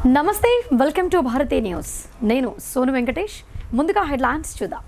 నమస్తే, welcome to Bharati news. నేను సోను వెంకటేష్. ముందుగా హెడ్లైన్స్ చూద్దాం.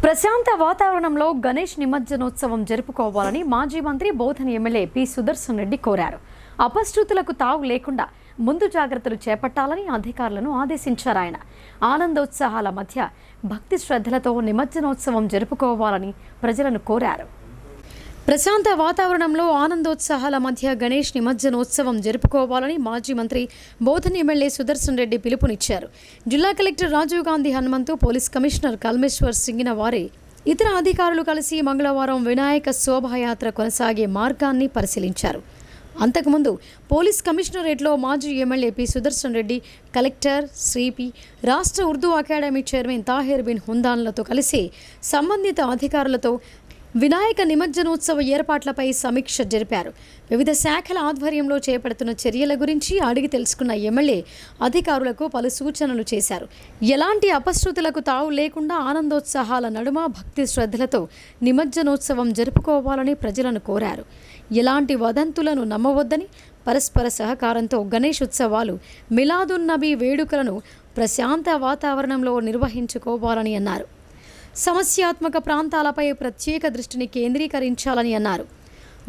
ప్రశాంత వాతావరణంలో గణేష్ నిమజ్జనోత్సవం జరుపుకోవాలని మాజీ మంత్రి బోధన్ ఎమ్మెల్యే పి సుదర్శన్ రెడ్డి కోరారు. అపశృతులకు తావు లేకుండా ముందు జాగ్రత్తలు చేపట్టాలని అధికారులను ఆదేశించారు. ఆయన ఆనందోత్సాహాల మధ్య భక్తి శ్రద్ధలతో నిమజ్జనోత్సవం జరుపుకోవాలని ప్రజలను కోరారు. ప్రశాంత వాతావరణంలో ఆనందోత్సాహాల మధ్య గణేష్ నిమజ్జనోత్సవం జరుపుకోవాలని మాజీ మంత్రి బోధన్ ఎమ్మెల్యే సుదర్శన్ రెడ్డి పిలుపునిచ్చారు. జిల్లా collector Rajiv Gandhi Hanumanthu, police commissioner Kalmeshwar సింగిన వారి ఇతర అధికారులు కలిసి మంగళవారం వినాయక శోభాయాత్ర కొనసాగే మార్గాన్ని పరిశీలించారు. అంతకుముందు పోలీస్ కమిషనరేట్లో మాజీ MLA P Sudarshan Reddy, collector శ్రీపి, రాష్ట్ర ఉర్దూ అకాడమీ చైర్మన్ తాహిర్ బిన్ హుందాన్లతో కలిసి సంబంధిత అధికారులతో వినాయక నిమజ్జనోత్సవ ఏర్పాట్లపై సమీక్ష జరిపారు. వివిధ శాఖల ఆధ్వర్యంలో చేపడుతున్న చర్యల గురించి అడిగి తెలుసుకున్న ఎమ్మెల్యే అధికారులకు పలు సూచనలు చేశారు. ఎలాంటి అపశృతులకు తావు లేకుండా ఆనందోత్సాహాల నడుమ భక్తి శ్రద్ధలతో నిమజ్జనోత్సవం జరుపుకోవాలని ప్రజలను కోరారు. ఎలాంటి వదంతులను నమ్మవద్దని, పరస్పర సహకారంతో గణేష్ ఉత్సవాలు, మిలాదున్ నబీ వేడుకలను ప్రశాంత వాతావరణంలో నిర్వహించుకోవాలని అన్నారు. సమస్యాత్మక ప్రాంతాలపై ప్రత్యేక దృష్టిని కేంద్రీకరించాలని అన్నారు.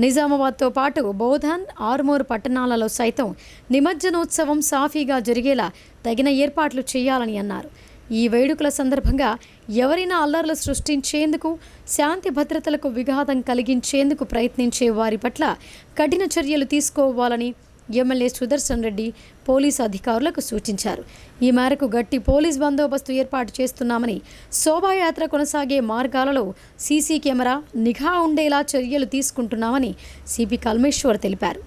నిజామాబాద్తో పాటు బోధన్, ఆర్మూర్ పట్టణాలలో సైతం నిమజ్జనోత్సవం సాఫీగా జరిగేలా తగిన ఏర్పాట్లు చేయాలని అన్నారు. ఈ వేడుకల సందర్భంగా ఎవరైనా అల్లర్లు సృష్టించేందుకు, శాంతి భద్రతలకు విఘాతం కలిగించేందుకు ప్రయత్నించే వారి పట్ల కఠిన చర్యలు తీసుకోవాలని ఎమ్మెల్యే సుదర్శన్ రెడ్డి పోలీసు అధికారులకు సూచించారు. ఈ మేరకు గట్టి పోలీస్ బందోబస్తు ఏర్పాటు చేస్తున్నామని, శోభాయాత్ర కొనసాగే మార్గాలలో సీసీ కెమెరా నిఘా ఉండేలా చర్యలు తీసుకుంటున్నామని సిపి కల్మేశ్వర్ తెలిపారు.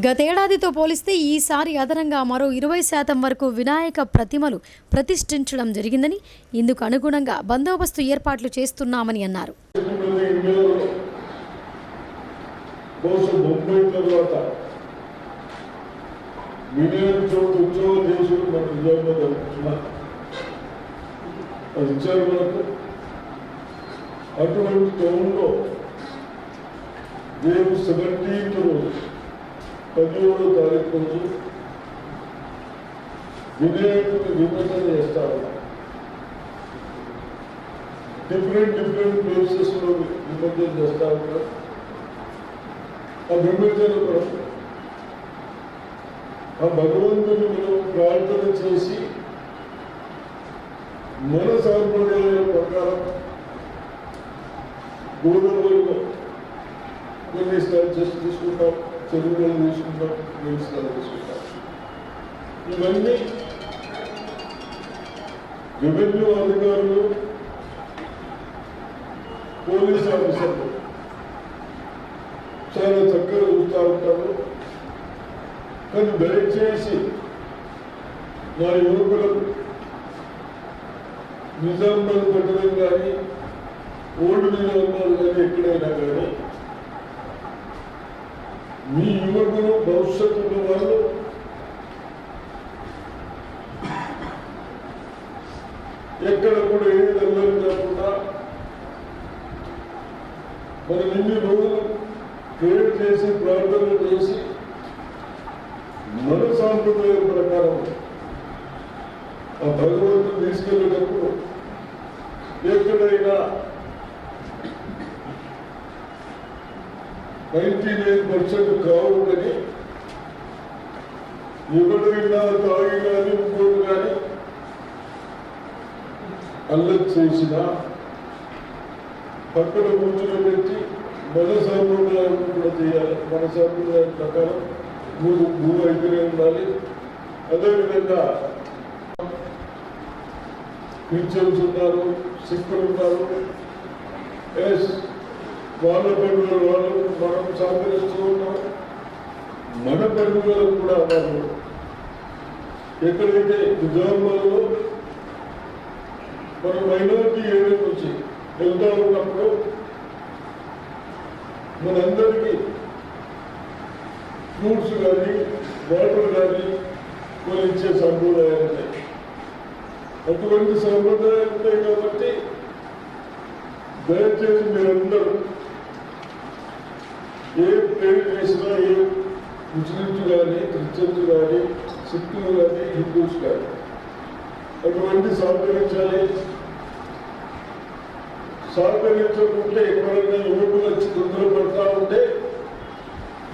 గతేడాదితో పోలిస్తే ఈసారి అదనంగా మరో 20% వరకు వినాయక ప్రతిమలు ప్రతిష్ఠించడం జరిగిందని, ఇందుకు అనుగుణంగా బందోబస్తు ఏర్పాట్లు చేస్తున్నామని అన్నారు. వినియోగ చోటు ఉద్యోగ దేశులు మన నిజంగా జరుగుతున్నారు. అది ఇచ్చారు మనకు. అటువంటి టౌన్లో రేపు 17th రోజు 17వ తారీఖు రోజు వినాయకుడిని నిమజ్జన చేస్తారు. డిఫరెంట్ ప్లేసెస్లో నిమజ్జన చేస్తా ఉంటారు. ఆ నిమజ్జన కూడా ఆ భగవంతుని మనం ప్రార్థన చేసి మన సాంప్రదాయాల ప్రకారం గోదావరిలో కొన్ని స్టాచ్యూస్ తీసుకుంటాం, చెరువులను తీసుకుంటాం, స్నానం తీసుకుంటాం. ఇవన్నీ రెవెన్యూ అధికారులు పోలీస్ ఆఫీసర్లు చాలా చక్కగా చూస్తూ ఉంటారు. కానీ దయచేసి నా యువకులకు నిజామాబాద్ పట్టణం కానీ ఓల్డ్ నిజామాబాద్ కానీ ఎక్కడైనా కానీ మీ యువకులు భవిష్యత్తులో వాళ్ళు ఎక్కడ కూడా ఏది అల్లరి కాకుండా మనం ఇన్ని రోజులు క్రియేట్ చేసి ప్రార్థనలు చేసి మన సాంప్రదాయం ప్రకారం ఆ భగవంతుడు తీసుకెళ్ళేటప్పుడు ఎక్కడైనా 99% కావుదని ఎవరైనా తాగి కానీ ఇంకోటి కానీ అల్లరి చేసిన పక్కన కూర్చుని పెట్టి మన సాంప్రదాయం కూడా చేయాలి. మన సాంప్రదాయం ప్రకారం భూ అయితేనే ఉండాలి. అదేవిధంగా క్రిస్టియన్స్ ఉన్నారు, సిక్కులు ఉన్నారు. వాళ్ళ పండుగలు వాళ్ళు మనం సహకరిస్తూ ఉన్నాం. మన పండుగలకు కూడా వాళ్ళు ఎక్కడైతే నిజామాబాద్లో మన మైనారిటీ ఏరియా నుంచి వెళ్తూ ఉన్నప్పుడు మనందరికీ ఫ్రూట్స్ కానీ వాటర్ కానీ కొన్ని ఇచ్చే సంప్రదాయాలు ఉన్నాయి. అటువంటి సంప్రదాయాలు ఉంటాయి కాబట్టి దయచేసి మీరందరూ ఏ ప్రేర్ చేసినా ఏ ముస్లిమ్స్ కానీ క్రిస్టియన్స్ కానీ సిక్కులు కానీ హిందూస్ కానీ అటువంటి సహకరించాలి. సహకరించకుంటే ఎక్కడైనా యువకులు వచ్చి తొందరపడతా ఉంటే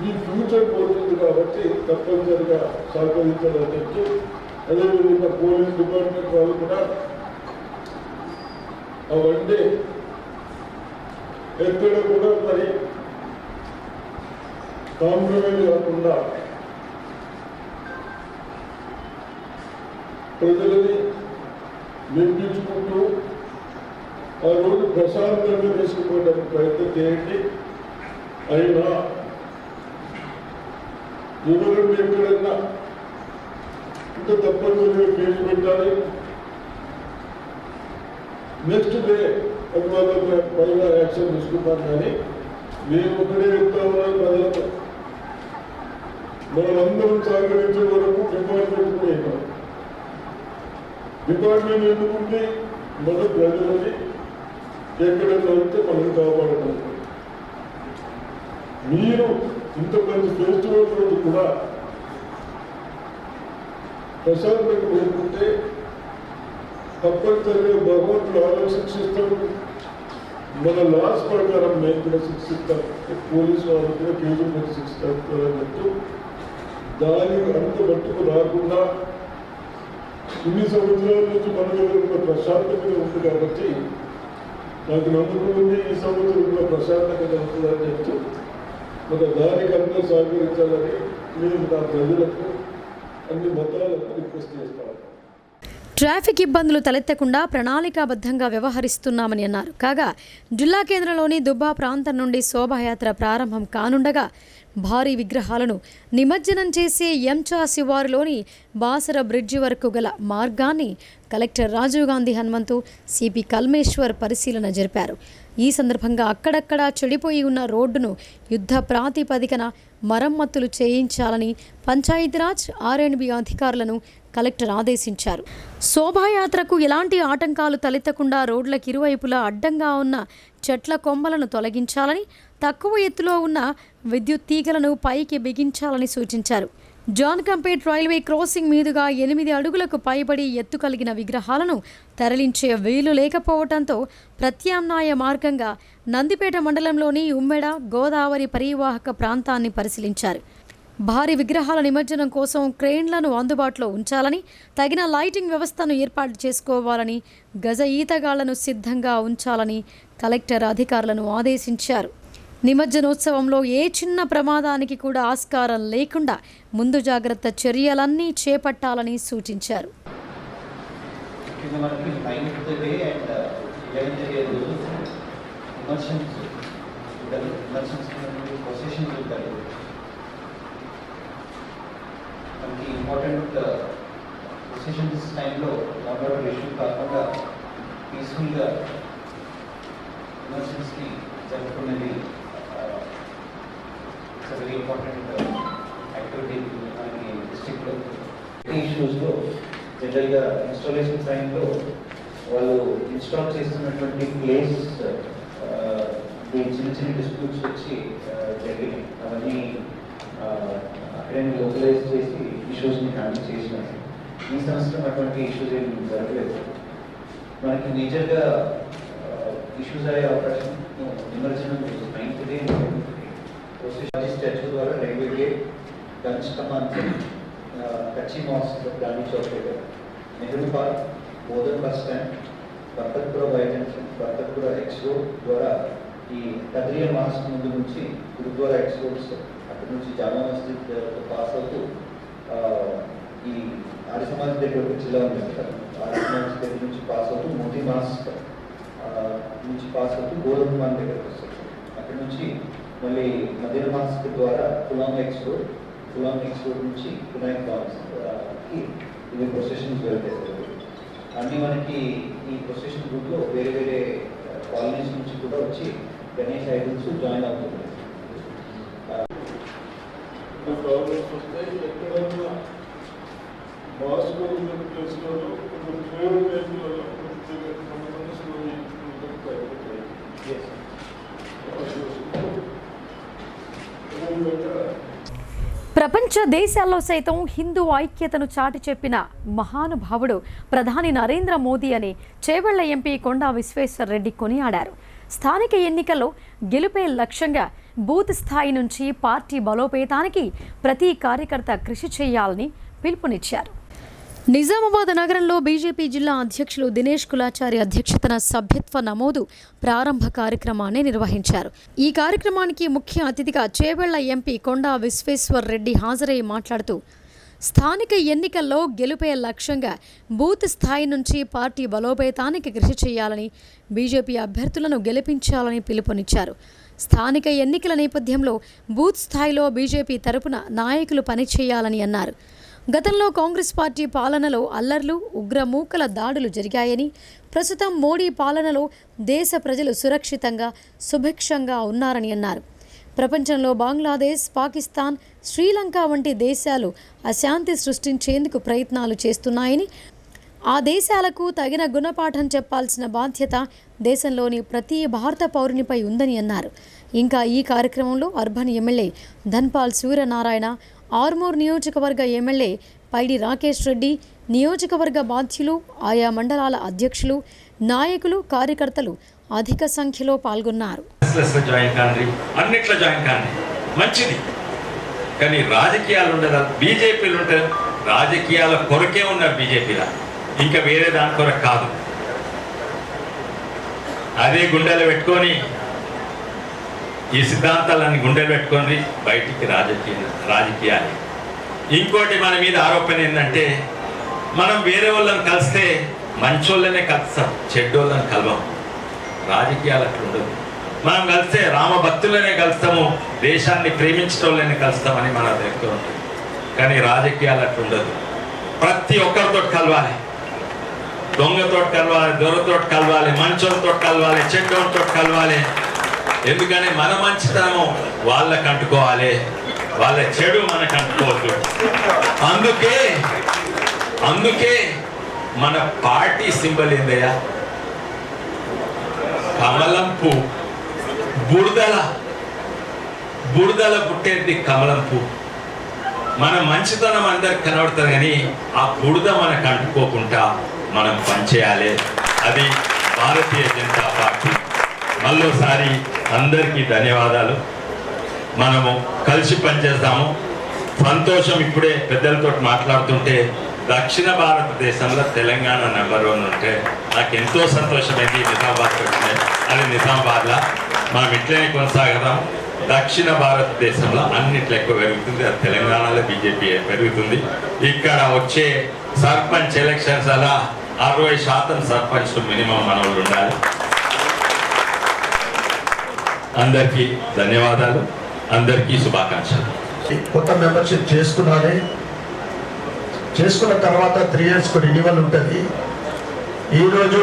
ఈ ఫ్యూచర్ పోతుంది. కాబట్టి తప్పనిసరిగా సహకరించాలని చెప్తూ అదేవిధంగా పోలీస్ డిపార్ట్మెంట్ వాళ్ళు కూడా అవన్నీ ఎక్కడ కూడా మరి కాంప్రమైజ్ కాకుండా ప్రజలని మెప్పించుకుంటూ ఆ రోజు ప్రశాంతంగా తీసుకుపోవడానికి ప్రయత్నం చేయండి. అయినా ఎవరైనా ఎక్కడన్నా ఇంకా తప్పనిసరిగా కేసు పెట్టాలి. నెక్స్ట్ డే అది వాళ్ళ పైన యాక్షన్ తీసుకుంటాం. కానీ మేము ఒకటే చెప్తా ఉన్నాం ప్రజలకు, మనమందరం సహకరించే వరకు డిపార్ట్మెంట్ కూడా డిపార్ట్మెంట్ ఎందుకుంటే మన ప్రజలని ఎక్కడైనా ఉంటే మనం కాపాడటం. మీరు ఇంత మంచి ఫెస్టివల్ రోజు కూడా ప్రశాంతంగా పెట్టుకుంటే తప్పనిసరిగా భగవంతుడు ఆలోచించిస్తాడు. మన లాస్ ప్రకారం మేము కూడా శిక్షిస్తాం. పోలీసు వాళ్ళు కూడా కేసులు మీద శిక్షిస్తారంటూ దానికి అంత మట్టుకు రాకుండా ఇన్ని సంవత్సరాల నుంచి మన దగ్గర కూడా ప్రశాంతంగా ఉంది. కాబట్టి నాకు నమ్మకం ఉంది ఈ సంవత్సరం కూడా ప్రశాంతంగా ఉంటుందని చెప్తూ మన దానికి అందరూ సహకరించాలని నేను నా ప్రజలకు అన్ని మతాలకు రిక్వెస్ట్ చేస్తాను. ట్రాఫిక్ ఇబ్బందులు తలెత్తకుండా ప్రణాళికాబద్ధంగా వ్యవహరిస్తున్నామని అన్నారు. కాగా జిల్లా కేంద్రంలోని దుబ్బా ప్రాంతం నుండి శోభాయాత్ర ప్రారంభం కానుండగా భారీ విగ్రహాలను నిమజ్జనం చేసే ఎంచా శివారులోని బాసర బ్రిడ్జి వరకు గల మార్గాన్ని కలెక్టర్ రాజీవ్ గాంధీ హనుమంతు, సిపి కల్మేశ్వర్ పరిశీలన జరిపారు. ఈ సందర్భంగా అక్కడక్కడా చెడిపోయి ఉన్న రోడ్డును యుద్ధ ప్రాతిపదికన మరమ్మతులు చేయించాలని పంచాయతీరాజ్ ఆర్ఎండ్బి అధికారులను కలెక్టర్ ఆదేశించారు. శోభాయాత్రకు ఎలాంటి ఆటంకాలు తలెత్తకుండా రోడ్లకు ఇరువైపులా అడ్డంగా ఉన్న చెట్ల కొమ్మలను తొలగించాలని, తక్కువ ఎత్తులో ఉన్న విద్యుత్ తీగలను పైకి బిగించాలని సూచించారు. జాన్కంపేట్ రైల్వే క్రాసింగ్ మీదుగా 8 అడుగులకు పైబడి ఎత్తు కలిగిన విగ్రహాలను తరలించే వీలు లేకపోవడంతో ప్రత్యామ్నాయ మార్గంగా నందిపేట మండలంలోని ఉమ్మెడ గోదావరి పరివాహక ప్రాంతాన్ని పరిశీలించారు. భారీ విగ్రహాల నిమజ్జనం కోసం క్రేన్లను అందుబాటులో ఉంచాలని, తగిన లైటింగ్ వ్యవస్థను ఏర్పాటు చేసుకోవాలని, గజ ఈతగాళ్లను సిద్ధంగా ఉంచాలని కలెక్టర్ అధికారులను ఆదేశించారు. నిమజ్జనోత్సవంలో ఏ చిన్న ప్రమాదానికి కూడా ఆస్కారం లేకుండా ముందు జాగ్రత్త చర్యలన్నీ చేపట్టాలని సూచించారు. ఎమర్జెన్సీ పొజిషన్స్ ఉంటాయి. మనకి ఇంపార్టెంట్ పొజిషన్స్ టైంలో లాంగ్ ఇష్యూ కాకుండా పీస్ఫుల్గా ఎమర్జెన్సీ జరుపుకునేది ఇట్స్ వెరీ ఇంపార్టెంట్ యాక్టివిటీ మనకి డిస్ట్రిక్ట్లో. ఇష్యూస్లో జనరల్గా ఇన్స్టాలేషన్ టైంలో వాళ్ళు ఇన్స్టాల్ చేస్తున్నటువంటి ప్లేస్ చిన్న చిన్న డిస్ప్యూట్స్ వచ్చి జరిగినాయి. అవన్నీ అక్కడే లోకలైజ్ చేసి ఇష్యూస్ని హ్యాండిల్ చేసినాయి. ఈ సంవత్సరం అటువంటి ఇష్యూస్ ఏమి జరగలేదు. మనకి మేజర్గా ఇష్యూస్ అయ్యే అవకాశం నిమజ్జనం 9th డే స్టాచ్యూ ద్వారా railway gate, guns command, Kachchi mosque, Gandhi chowk దగ్గర, Nehru park, Bodhan bus stand, Bartakpura Y junction, Bartakpura X road ద్వారా ఈ కద్రియా మాస్క్ ముందు నుంచి గురుద్వారా ఎక్స్ రోడ్స్, అక్కడి నుంచి జామా మస్జిద్ పాస్ అవుతూ ఈ ఆర్య సమాజ్ దగ్గర ఒక జిల్లా ఉంది కదా, ఆర్య సమాజ్ దగ్గర నుంచి పాస్ అవుతూ మోదీ మాస్క్ నుంచి పాస్ అవుతూ గోధుమ దగ్గరకు వస్తుంది. అక్కడి నుంచి మళ్ళీ మదీనా మాస్క్ ద్వారా కులాంగ్ ఎక్స్ రోడ్ నుంచి వినాయక్ కి ఇవి ప్రొసెషన్స్ వెళ్తాయి. అన్నీ మనకి ఈ ప్రొసెషన్ గ్రూప్లో వేరే వేరే కాలనీస్ నుంచి కూడా వచ్చి గణేష్ ఐడల్స్ జాయిన్ అవుతుంది. ప్రాబ్లమ్స్ వస్తాయి. ఎక్కడన్నా మాస్క్ ప్లేస్లో ప్రపంచ దేశాల్లో సైతం హిందూ ఐక్యతను చాటి చెప్పిన మహానుభావుడు ప్రధాని నరేంద్ర మోదీ అని చేవెళ్ల ఎంపీ కొండా విశ్వేశ్వర్ రెడ్డి కొనియాడారు. స్థానిక ఎన్నికల్లో గెలుపే లక్ష్యంగా బూత్ స్థాయి నుంచి పార్టీ బలోపేతానికి ప్రతి కార్యకర్త కృషి చేయాలని పిలుపునిచ్చారు. నిజామాబాద్ నగరంలో బీజేపీ జిల్లా అధ్యక్షులు దినేష్ కులాచారి అధ్యక్షతన సభ్యత్వ నమోదు ప్రారంభ కార్యక్రమాన్ని నిర్వహించారు. ఈ కార్యక్రమానికి ముఖ్య అతిథిగా చేవెళ్ల ఎంపీ కొండా విశ్వేశ్వర్ రెడ్డి హాజరై మాట్లాడుతూ స్థానిక ఎన్నికల్లో గెలుపే లక్ష్యంగా బూత్ స్థాయి నుంచి పార్టీ బలోపేతానికి కృషి చేయాలని, బీజేపీ అభ్యర్థులను గెలిపించాలని పిలుపునిచ్చారు. స్థానిక ఎన్నికల నేపథ్యంలో బూత్ స్థాయిలో బీజేపీ తరపున నాయకులు పనిచేయాలని అన్నారు. గతంలో కాంగ్రెస్ పార్టీ పాలనలో అల్లర్లు, ఉగ్రమూకల దాడులు జరిగాయని, ప్రస్తుతం మోడీ పాలనలో దేశ ప్రజలు సురక్షితంగా, సుభిక్షంగా ఉన్నారని అన్నారు. ప్రపంచంలో బంగ్లాదేశ్, పాకిస్తాన్, శ్రీలంక వంటి దేశాలు అశాంతి సృష్టించేందుకు ప్రయత్నాలు చేస్తున్నాయని, ఆ దేశాలకు తగిన గుణపాఠం చెప్పాల్సిన బాధ్యత దేశంలోని ప్రతి భారత పౌరునిపై ఉందని అన్నారు. ఇంకా ఈ కార్యక్రమంలో అర్బన్ ఎమ్మెల్యే ధన్పాల్ సూర్యనారాయణ, ఆర్మూర్ నియోజకవర్గ ఎమ్మెల్యే పైడి రాకేష్ రెడ్డి, నియోజకవర్గ బాధ్యులు, ఆయా మండలాల అధ్యక్షులు, నాయకులు, కార్యకర్తలు అధిక సంఖ్యలో పాల్గొన్నారు. అన్నిట్లో జాయిన్ కానీ మంచిది, కానీ రాజకీయాలు ఉండదా? బీజేపీలు ఉంటారు, రాజకీయాల కొరకే ఉన్నారు బీజేపీలో, ఇంకా వేరే దాని కొరకు కాదు. అదే గుండెలు పెట్టుకొని ఈ సిద్ధాంతాలన్నీ గుండెలు పెట్టుకొని బయటికి రాజకీయాలు. ఇంకోటి మన మీద ఆరోపణ ఏంటంటే మనం వేరే వాళ్ళని కలిస్తే మంచోళ్ళనే కలుస్తాం, చెడ్డోళ్ళని కలవం. రాజకీయాలు అట్లా ఉండదు. మనం కలిస్తే రామభక్తులనే కలుస్తాము, దేశాన్ని ప్రేమించటోళ్ళనే కలుస్తామని మన దగ్గర ఉంటుంది. కానీ రాజకీయాలు అట్లా ఉండదు. ప్రతి ఒక్కరితో కలవాలి, దొంగతో కలవాలి, దొరతో కలవాలి, మంచోళ్ళతో కలవాలి, చెడ్డోళ్ళతో కలవాలి. ఎందుకని మన మంచితనము వాళ్ళకి అంటుకోవాలి, వాళ్ళ చెడు మనకు అంటుకోవద్దు. అందుకే మన పార్టీ సింబల్ ఏందయ్యా? కమలం పువ్వు. బురదల పుట్టేది కమలం పువ్వు. మన మంచితనం అందరికి కనబడుతుంది, కానీ ఆ బురద మనకు అంటుకోకుండా మనం పనిచేయాలి. అది భారతీయ జనతా పార్టీ. మళ్ళోసారి అందరికీ ధన్యవాదాలు. మనము కలిసి పనిచేస్తాము. సంతోషం. ఇప్పుడే పెద్దలతో మాట్లాడుతుంటే దక్షిణ భారతదేశంలో తెలంగాణ నెంబర్ 1 ఉంటే నాకు ఎంతో సంతోషమైంది. నిజామాబాద్కి వచ్చినాయి, అది నిజామాబాద్లో మనం ఇట్లనే కొనసాగదాం. దక్షిణ భారతదేశంలో అన్నిట్లో ఎక్కువ పెరుగుతుంది, అది తెలంగాణలో బీజేపీ పెరుగుతుంది. ఇక్కడ వచ్చే సర్పంచ్ ఎలక్షన్స్ అలా 60% సర్పంచ్ మినిమం మన వాళ్ళు ఉండాలి. అందరికీ ధన్యవాదాలు, అందరికీ శుభాకాంక్షలు. కొత్త మెంబర్షిప్ చేసుకున్న తర్వాత 3 yearsకు రెన్యువల్ ఉంటుంది. ఈరోజు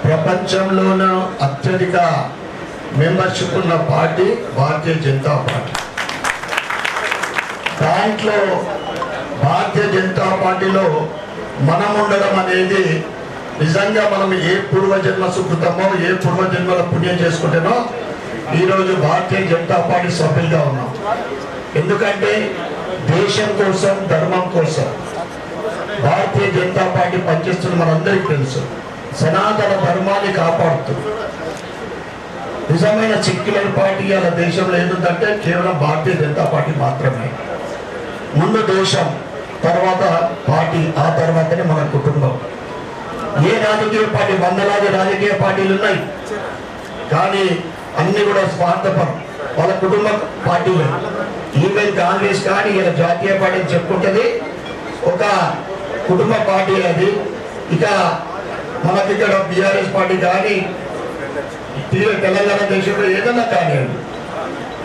ప్రపంచంలోనూ అత్యధిక మెంబర్షిప్ ఉన్న పార్టీ భారతీయ జనతా పార్టీ. దాంట్లో భారతీయ జనతా పార్టీలో మనం ఉండడం అనేది నిజంగా మనం ఏ పూర్వజన్మ సుకృతమో ఏ పూర్వజన్మల పుణ్యం చేసుకుంటేనో ఈరోజు భారతీయ జనతా పార్టీ సభ్యులుగా ఉన్నాం. ఎందుకంటే దేశం కోసం, ధర్మం కోసం భారతీయ జనతా పార్టీ పనిచేస్తున్న మనందరికీ తెలుసు. సనాతన ధర్మాన్ని కాపాడుతూ నిజమైన సెక్యులర్ పార్టీ అలా దేశంలో ఏముందంటే కేవలం భారతీయ జనతా పార్టీ మాత్రమే. ముందు దేశం, తర్వాత పార్టీ, ఆ తర్వాతనే మన కుటుంబం. ఏ రాజకీయ పార్టీ, వందలాది రాజకీయ పార్టీలు ఉన్నాయి, కానీ అన్ని కూడా స్వార్థపరం, వాళ్ళ కుటుంబ పార్టీలే. ఈవెన్ కాంగ్రెస్ కానీ ఇలా జాతీయ పార్టీ చెప్పుకుంటుంది, ఒక కుటుంబ పార్టీ అది. ఇక మనకి ఇక్కడ బీఆర్ఎస్ పార్టీ కానీ తెలంగాణ దేశంలో ఏదైనా కానివ్వండి,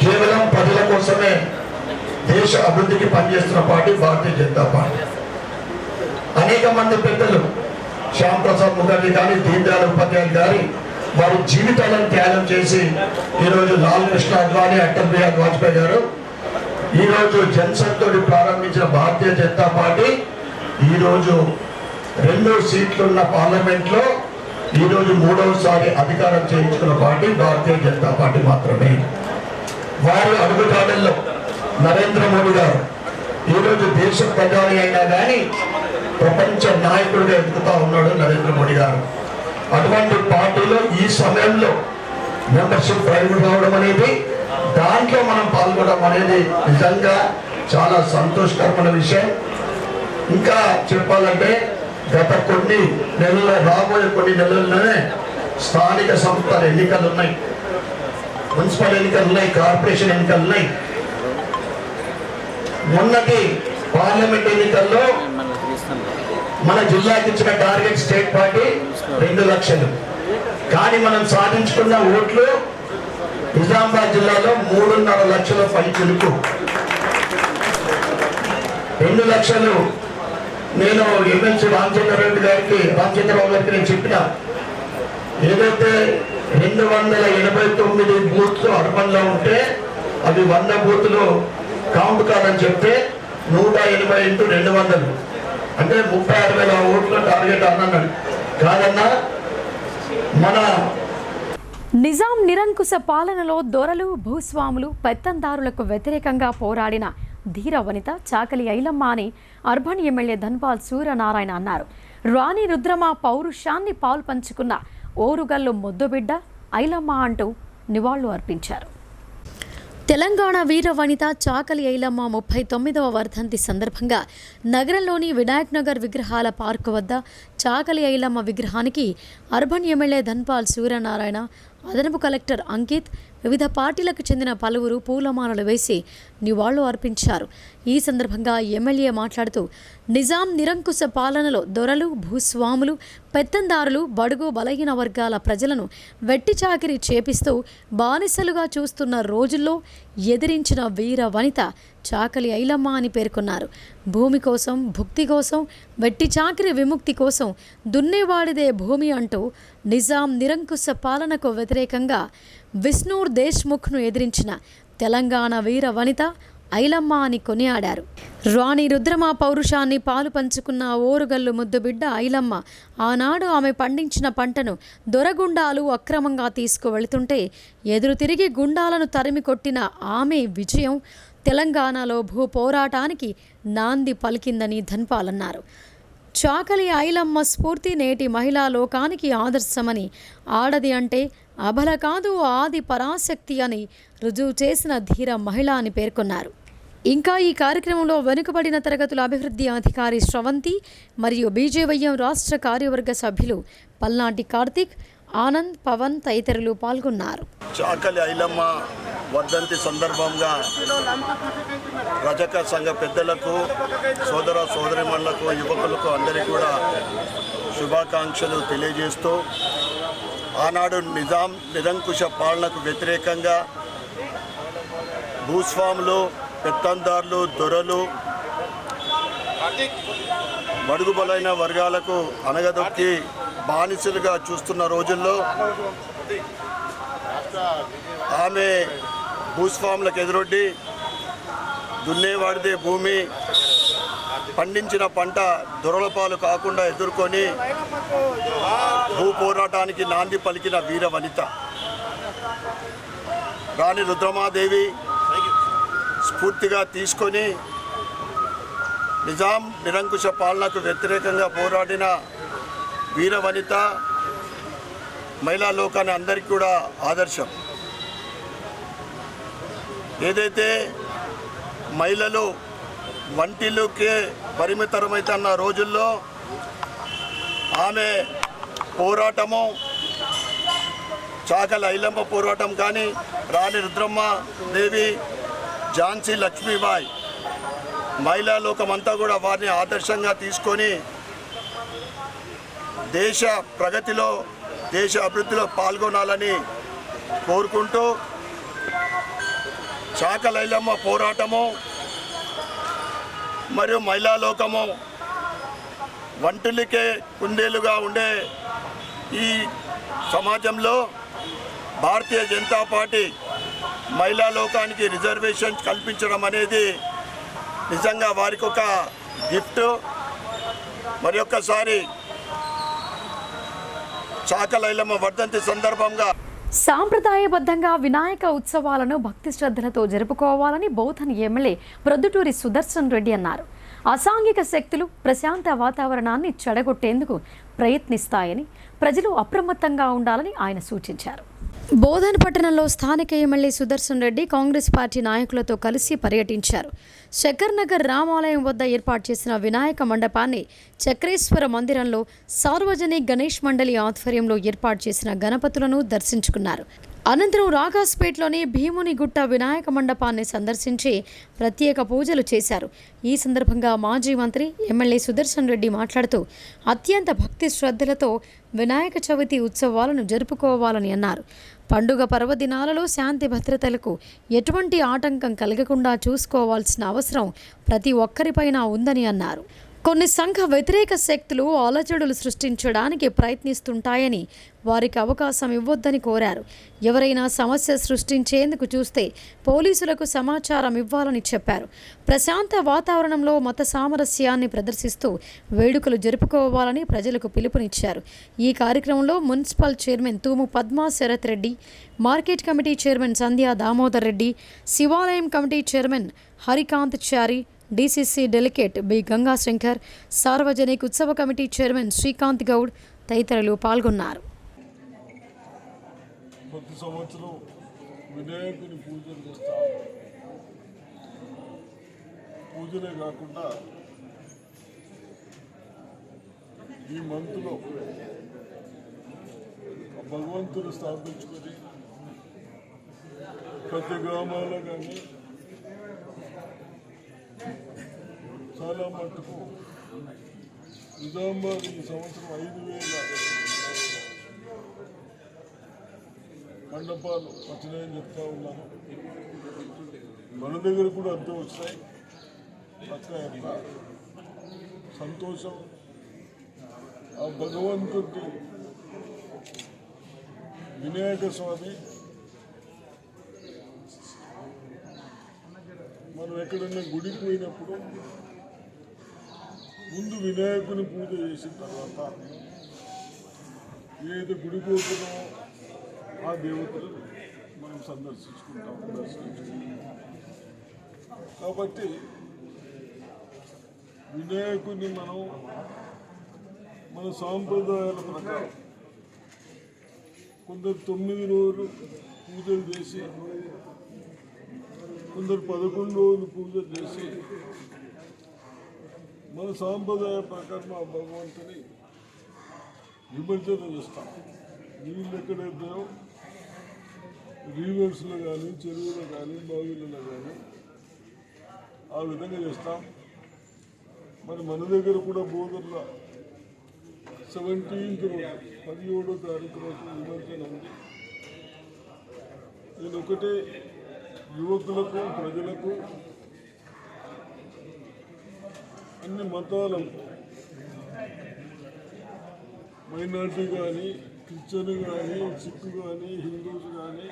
కేవలం ప్రజల కోసమే దేశ అభివృద్ధికి పనిచేస్తున్న పార్టీ భారతీయ జనతా పార్టీ. అనేక మంది పెద్దలు, శ్యామ్ ప్రసాద్ ముఖర్జీ కానీ, దీన్ దయాళ్ ఉపాధ్యాయులు గారి వారి జీవితాలను త్యాగం చేసి ఈరోజు లాల్ కృష్ణ అద్వానీ, అటల్ బిహారీ వాజ్పేయి గారు ఈరోజు జన్సన్ తోటి ప్రారంభించిన భారతీయ జనతా పార్టీ ఈరోజు 2 సీట్లున్న పార్లమెంట్లో ఈరోజు 3వసారి అధికారం చేయించుకున్న పార్టీ భారతీయ జనతా పార్టీ మాత్రమే. వారి అడుగుజాడల్లో నరేంద్ర మోడీ గారు ఈరోజు దేశ ప్రధాని అయినా కానీ ప్రపంచ నాయకుడిగా ఎదుగుతూ ఉన్నాడు నరేంద్ర మోడీ గారు. అటువంటి పార్టీలో ఈ సమయంలో మెంబర్షిప్ డ్రైవ్ రావడం అనేది, దాంట్లో మనం పాల్గొనడం అనేది నిజంగా చాలా సంతోషకరమైన విషయం. ఇంకా చెప్పాలంటే గత కొన్ని నెలల్లో, రాబోయే కొన్ని నెలల్లోనే స్థానిక సంస్థల ఎన్నికలు ఉన్నాయి, మున్సిపల్ ఎన్నికలు ఉన్నాయి, కార్పొరేషన్ ఎన్నికలు ఉన్నాయి. మొన్నటి పార్లమెంట్ ఎన్నికల్లో మన జిల్లాకి ఇచ్చిన టార్గెట్ స్టేట్ పార్టీ 2 లక్షలు, కానీ మనం సాధించుకున్న ఓట్లు నిజామాబాద్ జిల్లాలో 3.5 లక్షల పైచిలుకు. 2 లక్షలు నేను ఎమ్మెల్సీ రామచంద్రరావు గారికి నేను చెప్పిన, ఏదైతే 289 బూత్లు అర్బన్లో ఉంటే అవి 100 బూత్లు కౌంట్ కాదని చెప్తే 180 × 200 అంటే 36,000 ఓట్ల టార్గెట్ అన్నాడు. కాదన్నా మన నిజాం నిరంకుశ పాలనలో దొరలు, భూస్వాములు, పెత్తందారులకు వ్యతిరేకంగా పోరాడిన ధీర వనిత చాకలి ఐలమ్మ అని అర్బన్ ఎమ్మెల్యే ధన్పాల్ సూర్యనారాయణ అన్నారు. రాణి రుద్రమ పౌరుషాన్ని పాల్పంచుకున్న ఓరుగల్లు ముద్దుబిడ్డ ఐలమ్మ అంటూ నివాళులు అర్పించారు. తెలంగాణ వీర వనిత చాకలి ఐలమ్మ 39వ వర్ధంతి సందర్భంగా నగరంలోని వినాయక్ నగర్ విగ్రహాల పార్కు వద్ద చాకలి ఐలమ్మ విగ్రహానికి అర్బన్ ఎమ్మెల్యే ధన్పాల్ సూర్యనారాయణ, అదనపు కలెక్టర్ అంకిత్, వివిధ పార్టీలకు చెందిన పలువురు పూలమాలలు వేసి నివాళులు అర్పించారు. ఈ సందర్భంగా ఎమ్మెల్యే మాట్లాడుతూ, నిజాం నిరంకుశ పాలనలో దొరలు, భూస్వాములు, పెత్తందారులు, బడుగు బలహీన వర్గాల ప్రజలను వెట్టి చాకిరీ చేపిస్తూ బానిసలుగా చూస్తున్న రోజుల్లో ఎదిరించిన వీర వనిత చాకలి ఐలమ్మ అని పేర్కొన్నారు. భూమి కోసం, భుక్తి కోసం, వెట్టి చాకిరి విముక్తి కోసం దున్నేవాడిదే భూమి అంటూ నిజాం నిరంకుశ పాలనకు వ్యతిరేకంగా విష్ణూర్ దేశ్ముఖ్ను ఎదిరించిన తెలంగాణ వీర వనిత ఐలమ్మ అని కొనియాడారు. రాణి రుద్రమ పౌరుషాన్ని పాలు పంచుకున్న ఓరుగల్లు ముద్దుబిడ్డ ఐలమ్మ ఆనాడు ఆమె పండించిన పంటను దొరగుండాలు అక్రమంగా తీసుకువెళుతుంటే ఎదురు తిరిగి గుండాలను తరిమి కొట్టిన ఆమె విజయం తెలంగాణలో భూ పోరాటానికి నాంది పలికిందని ధన్పాల్ అన్నారు. చాకలి ఐలమ్మ స్ఫూర్తి నేటి మహిళా లోకానికి ఆదర్శమని, ఆడది అంటే అబల కాదు ఆది పరాశక్తి అని రుజువు చేసిన ధీర మహిళ అని పేర్కొన్నారు. ఇంకా ఈ కార్యక్రమంలో వెనుకబడిన తరగతుల అభివృద్ధి అధికారి శ్రవంతి మరియు బీజేవైఎం రాష్ట్ర కార్యవర్గ సభ్యులు పల్నాటి కార్తిక్, ఆనంద్, పవన్ తదితరులు పాల్గొన్నారు. చాకలి ఐలమ్మ వర్ధంతి సందర్భంగా రజక సంఘ పెద్దలకు, సోదర సోదరిమణులకు, యువకులకు అందరికీ కూడా శుభాకాంక్షలు తెలియజేస్తూ, ఆనాడు నిజాం నిరంకుశ పాలనకు వ్యతిరేకంగా భూస్వాములు, పెత్తందారులు, దొరలు, బడుగుబలైన వర్గాలకు అనగదొక్కి బానిసలుగా చూస్తున్న రోజుల్లో ఆమె భూస్వాములకు ఎదురొడ్డి దున్నేవాడిదే భూమి, పండించిన పంట దొరల పాలు కాకుండా ఎదుర్కొని భూ పోరాటానికి నాంది పలికిన వీర వనిత రాణి రుద్రమాదేవి స్ఫూర్తిగా తీసుకొని నిజాం నిరంకుశ పాలనకు వ్యతిరేకంగా పోరాడిన వీర వనిత, మహిళా లోకాన్ని అందరికీ కూడా ఆదర్శం. ఏదైతే మహిళలు వంటిల్లుకే పరిమితమైతున్న రోజుల్లో ఆమె పోరాటము, చాకలి ఐలమ్మ పోరాటం కానీ, రాణి రుద్రమ్మ దేవి, ఝాన్సీ లక్ష్మీబాయి, మహిళా లోకమంతా కూడా వారిని ఆదర్శంగా తీసుకొని దేశ ప్రగతిలో, దేశ అభివృద్ధిలో పాల్గొనాలని కోరుకుంటూ చాకలి ఐలమ్మ పోరాటము మరియు మహిళా లోకము వంటిల్లికే కుందేలుగా ఉండే ఈ సమాజంలో భారతీయ జనతా పార్టీ మహిళా లోకానికి రిజర్వేషన్ కల్పించడం అనేది నిజంగా వారికి ఒక గిఫ్ట్. మరి ఒక్కసారి చాకలి ఐలమ్మ వర్ధంతి సందర్భంగా సాంప్రదాయబద్ధంగా వినాయక ఉత్సవాలను భక్తి శ్రద్ధలతో జరుపుకోవాలని బోధన్ ఎమ్మెల్యే ప్రొద్దుటూరి సుదర్శన్ రెడ్డి అన్నారు. అసాంఘిక శక్తులు ప్రశాంత వాతావరణాన్ని చెడగొట్టేందుకు ప్రయత్నిస్తాయని ప్రజలు అప్రమత్తంగా ఉండాలని ఆయన సూచించారు. బోధన్ పట్టణంలో స్థానిక ఎమ్మెల్యే సుదర్శన్ రెడ్డి కాంగ్రెస్ పార్టీ నాయకులతో కలిసి పర్యటించారు. శంకర్ నగర్ రామాలయం వద్ద ఏర్పాటు చేసిన వినాయక మండపాన్ని చక్రేశ్వర మందిరంలో సార్వజనిక్ గణేష్ మండలి ఆధ్వర్యంలో ఏర్పాటు చేసిన గణపతులను దర్శించుకున్నారు. అనంతరం రాగాస్పేట్లోని భీముని గుట్ట వినాయక మండపాన్ని సందర్శించి ప్రత్యేక పూజలు చేశారు. ఈ సందర్భంగా మాజీ మంత్రి ఎమ్మెల్యే సుదర్శన్ రెడ్డి మాట్లాడుతూ అత్యంత భక్తి శ్రద్ధలతో వినాయక చవితి ఉత్సవాలను జరుపుకోవాలని అన్నారు. పండుగ పర్వదినాలలో శాంతి భద్రతలకు ఎటువంటి ఆటంకం కలగకుండా చూసుకోవాల్సిన అవసరం ప్రతి ఒక్కరిపైన ఉందని అన్నారు. కొన్ని సంఘ వ్యతిరేక శక్తులు అలజడులు సృష్టించడానికి ప్రయత్నిస్తుంటాయని వారికి అవకాశం ఇవ్వొద్దని కోరారు. ఎవరైనా సమస్య సృష్టించేందుకు చూస్తే పోలీసులకు సమాచారం ఇవ్వాలని చెప్పారు. ప్రశాంత వాతావరణంలో మత సామరస్యాన్ని ప్రదర్శిస్తూ వేడుకలు జరుపుకోవాలని ప్రజలకు పిలుపునిచ్చారు. ఈ కార్యక్రమంలో municipal chairman Thumu Padma Sharath Reddy, market committee chairman Sandhya Damodar Reddy, శివాలయం committee chairman Harikanth Chari, DCC delegate B Gangashankar, సార్వజనిక ఉత్సవ కమిటీ చైర్మన్ శ్రీకాంత్ గౌడ్ తదితరులు పాల్గొన్నారు. ప్రతి సంవత్సరం వినాయకుని పూజలు చేస్తాం. పూజలే కాకుండా ఈ మంత్లో భగవంతుని స్థాపించుకొని ప్రతి గ్రామాల్లో కానీ చాలా మట్టుకు నిజామాబాద్ ఈ సంవత్సరం 5,000 మండపాలు వచ్చినాయని చెప్తా ఉన్నాను. మన దగ్గర కూడా అంతే వచ్చాయి. పక్క సంతోషం. ఆ భగవంతుడి వినాయక స్వామి మనం ఎక్కడన్నా గుడికి పోయినప్పుడు ముందు వినాయకుని పూజ చేసిన తర్వాత ఏదైతే గుడికి పోతున్నామో ఆ దేవతలు మనం దర్శించుకుంటాం. కాబట్టి వినాయకుని మనం మన సాంప్రదాయాల ప్రకారం కొందరు 9 రోజులు పూజలు చేసి, కొందరు 11 రోజులు పూజలు చేసి మన సాంప్రదాయ ప్రకారం ఆ భగవంతుని నిమజ్జనం చేస్తాం. నీళ్ళు ఎక్కడైతే రివర్స్లో కానీ, చెరువులో కానీ, బావిలలో కానీ ఆ విధంగా చేస్తాం. మరి మన దగ్గర కూడా బోధనలో 17th 17వ తారీఖు రోజు నిమజ్జనం ఉంది. నేను ఒకటే యువకులకు ప్రజలకు అన్ని మతాలకు మైనార్టీ కానీ క్రిస్టియన్ కానీ సిక్కు కానీ హిందూస్ కానీ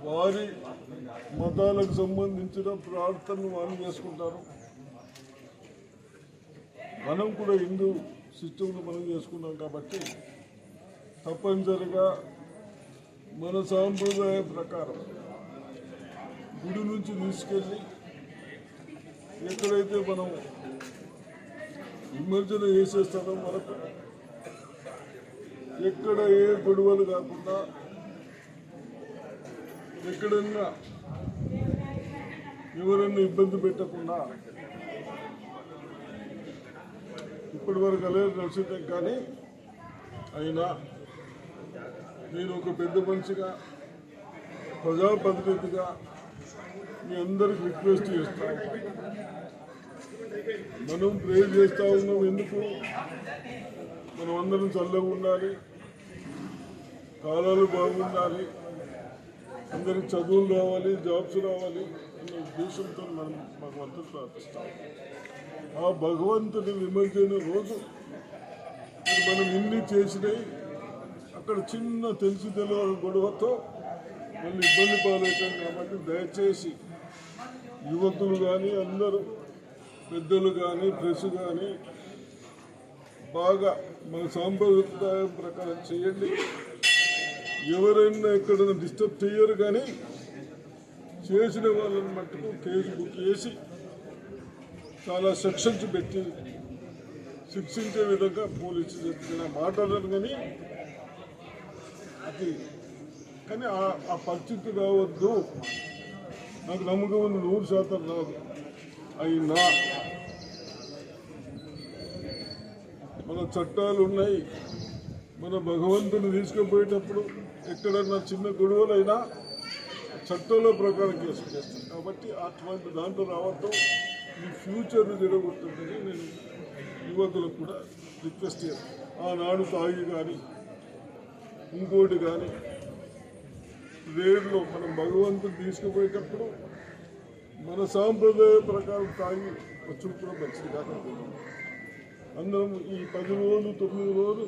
వారి మతాలకు సంబంధించిన ప్రార్థనలు వాళ్ళు చేసుకుంటారు. మనం కూడా హిందూ సిస్టంలో మనం చేసుకున్నాం కాబట్టి తప్పనిసరిగా మన సాంప్రదాయ ప్రకారం గుడి నుంచి తీసుకెళ్ళి ఎక్కడైతే మనం విమర్శన చేసే స్థలం వరకు ఎక్కడ ఏ గొడవలు కాకుండా ఎక్కడన్నా ఎవరన్నా ఇబ్బంది పెట్టకుండా ఇప్పటి వరకు అలాగే నడిచిందే. కానీ అయినా నేను ఒక పెద్ద మనిషిగా ప్రజాప్రతినిధిగా మీ అందరికి రిక్వెస్ట్ చేస్తా ఉన్నాను. మనం ప్రేర్ చేస్తూ ఉన్నాం. ఎందుకు? మనం అందరం చల్లగా ఉండాలి, కాలాలు బాగుండాలి, అందరికి చదువులు రావాలి, జాబ్స్ రావాలి అనే ఉద్దేశంతో మనం భగవంతుడు ప్రార్థిస్తాం. ఆ భగవంతుడి నిమజ్జన రోజు మనం ఇన్ని చేసినాయి అక్కడ చిన్న తెలిసి తెలియని గొడవతో మళ్ళీ ఇబ్బంది పాలవుతాం. కాబట్టి దయచేసి యువకులు కానీ అందరూ పెద్దలు కానీ ప్రెస్ కానీ బాగా మన సాంప్రదాయం ప్రకారం చేయండి. ఎవరైనా ఎక్కడైనా డిస్టర్బ్ చేయరు. కానీ చేసిన వాళ్ళని మట్టుకు కేసు బుక్ చేసి చాలా సెక్షన్స్ పెట్టి శిక్షించే విధంగా పోలీసు చెప్పిన మాట్లాడారు. కానీ ఆ పరిస్థితి రావద్దు. నాకు నమ్మకం ఉంది 100% రాదు. అయినా మన చట్టాలు ఉన్నాయి. మన భగవంతుని తీసుకుపోయేటప్పుడు ఎక్కడన్నా చిన్న గొడవలైనా చట్టాల ప్రకారం కేసు చేస్తాం. కాబట్టి అటువంటి దాంట్లో రావద్దు. ఈ ఫ్యూచర్ని జరగబోతుందని నేను యువకులకు కూడా రిక్వెస్ట్ చేస్తాను. ఆనాడు తాగి కానీ ఇంకోటి కానీ రేడులో మనం భగవంతుని తీసుకుపోయేటప్పుడు మన సాంప్రదాయ ప్రకారం తాగి వచ్చి కూడా మంచిది కాదు. అందరం ఈ 10 రోజులు 9 రోజులు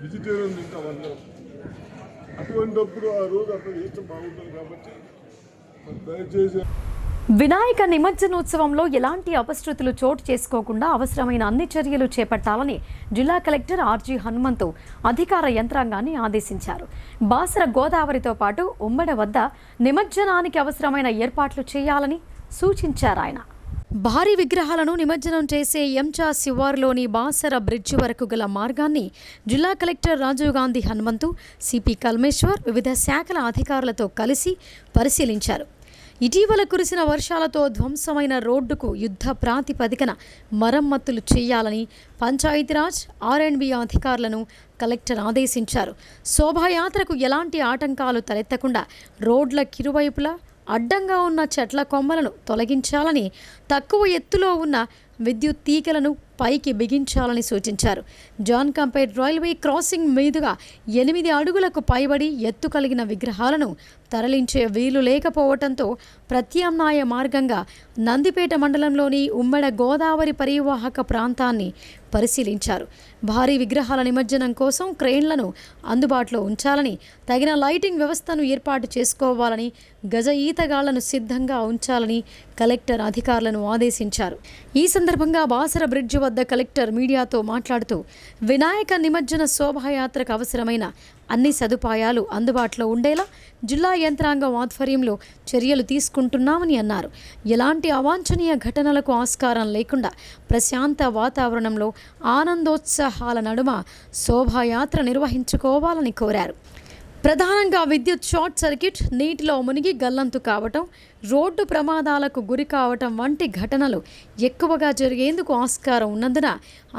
వెజిటేరియన్ తింటాం అందరం. అటువంటిప్పుడు ఆ రోజు అట్లా చేస్తే బాగుంటుంది. కాబట్టి దయచేసి వినాయక నిమజ్జనోత్సవంలో ఎలాంటి అపశృతులు చోటు చేసుకోకుండా అవసరమైన అన్ని చర్యలు చేపట్టాలని జిల్లా కలెక్టర్ ఆర్జీ హనుమంతు అధికార యంత్రాంగాన్ని ఆదేశించారు. బాసర గోదావరితో పాటు ఉమ్మడి వద్ద నిమజ్జనానికి అవసరమైన ఏర్పాట్లు చేయాలని సూచించారు ఆయన. భారీ విగ్రహాలను నిమజ్జనం చేసే ఎంచా శివారులోని బాసర బ్రిడ్జి వరకు గల మార్గాన్ని జిల్లా కలెక్టర్ రాజీవ్ గాంధీ హనుమంతు, సిపి కల్మేశ్వర్ వివిధ శాఖల అధికారులతో కలిసి పరిశీలించారు. ఇటీవల కురిసిన వర్షాలతో ధ్వంసమైన రోడ్డుకు యుద్ధ ప్రాతిపదికన మరమ్మతులు చేయాలని పంచాయతీరాజ్ ఆర్ఎండ్బి అధికారులను కలెక్టర్ ఆదేశించారు. శోభాయాత్రకు ఎలాంటి ఆటంకాలు తలెత్తకుండా రోడ్ల కిరువైపులా అడ్డంగా ఉన్న చెట్ల కొమ్మలను తొలగించాలని, తక్కువ ఎత్తులో ఉన్న విద్యుత్ తీగలను పైకి బిగించాలని సూచించారు. జాన్ కంపేట్ రైల్వే క్రాసింగ్ మీదుగా 8 అడుగులకు పైబడి ఎత్తు కలిగిన విగ్రహాలను తరలించే వీలు లేకపోవడంతో ప్రత్యామ్నాయ మార్గంగా నందిపేట మండలంలోని ఉమ్మడి గోదావరి పరివాహక ప్రాంతాన్ని పరిశీలించారు. భారీ విగ్రహాల నిమజ్జనం కోసం క్రేన్లను అందుబాటులో ఉంచాలని, తగిన లైటింగ్ వ్యవస్థను ఏర్పాటు చేసుకోవాలని, గజ ఈతగాళ్లను సిద్ధంగా ఉంచాలని కలెక్టర్ అధికారులను ఆదేశించారు. ఈ సందర్భంగా బాసర బ్రిడ్జి వద్ద కలెక్టర్ మీడియాతో మాట్లాడుతూ వినాయక నిమజ్జన శోభాయాత్రకు అవసరమైన అన్ని సదుపాయాలు అందుబాటులో ఉండేలా జిల్లా యంత్రాంగం ఆధ్వర్యంలో చర్యలు తీసుకుంటున్నామని అన్నారు. ఎలాంటి అవాంఛనీయ ఘటనలకు ఆస్కారం లేకుండా ప్రశాంత వాతావరణంలో ఆనందోత్సాహాల నడుమ శోభాయాత్ర నిర్వహించుకోవాలని కోరారు. ప్రధానంగా విద్యుత్ షార్ట్ సర్క్యూట్, నీటిలో మునిగి గల్లంతు కావటం, రోడ్డు ప్రమాదాలకు గురి కావటం వంటి ఘటనలు ఎక్కువగా జరిగేందుకు ఆస్కారం ఉన్నందున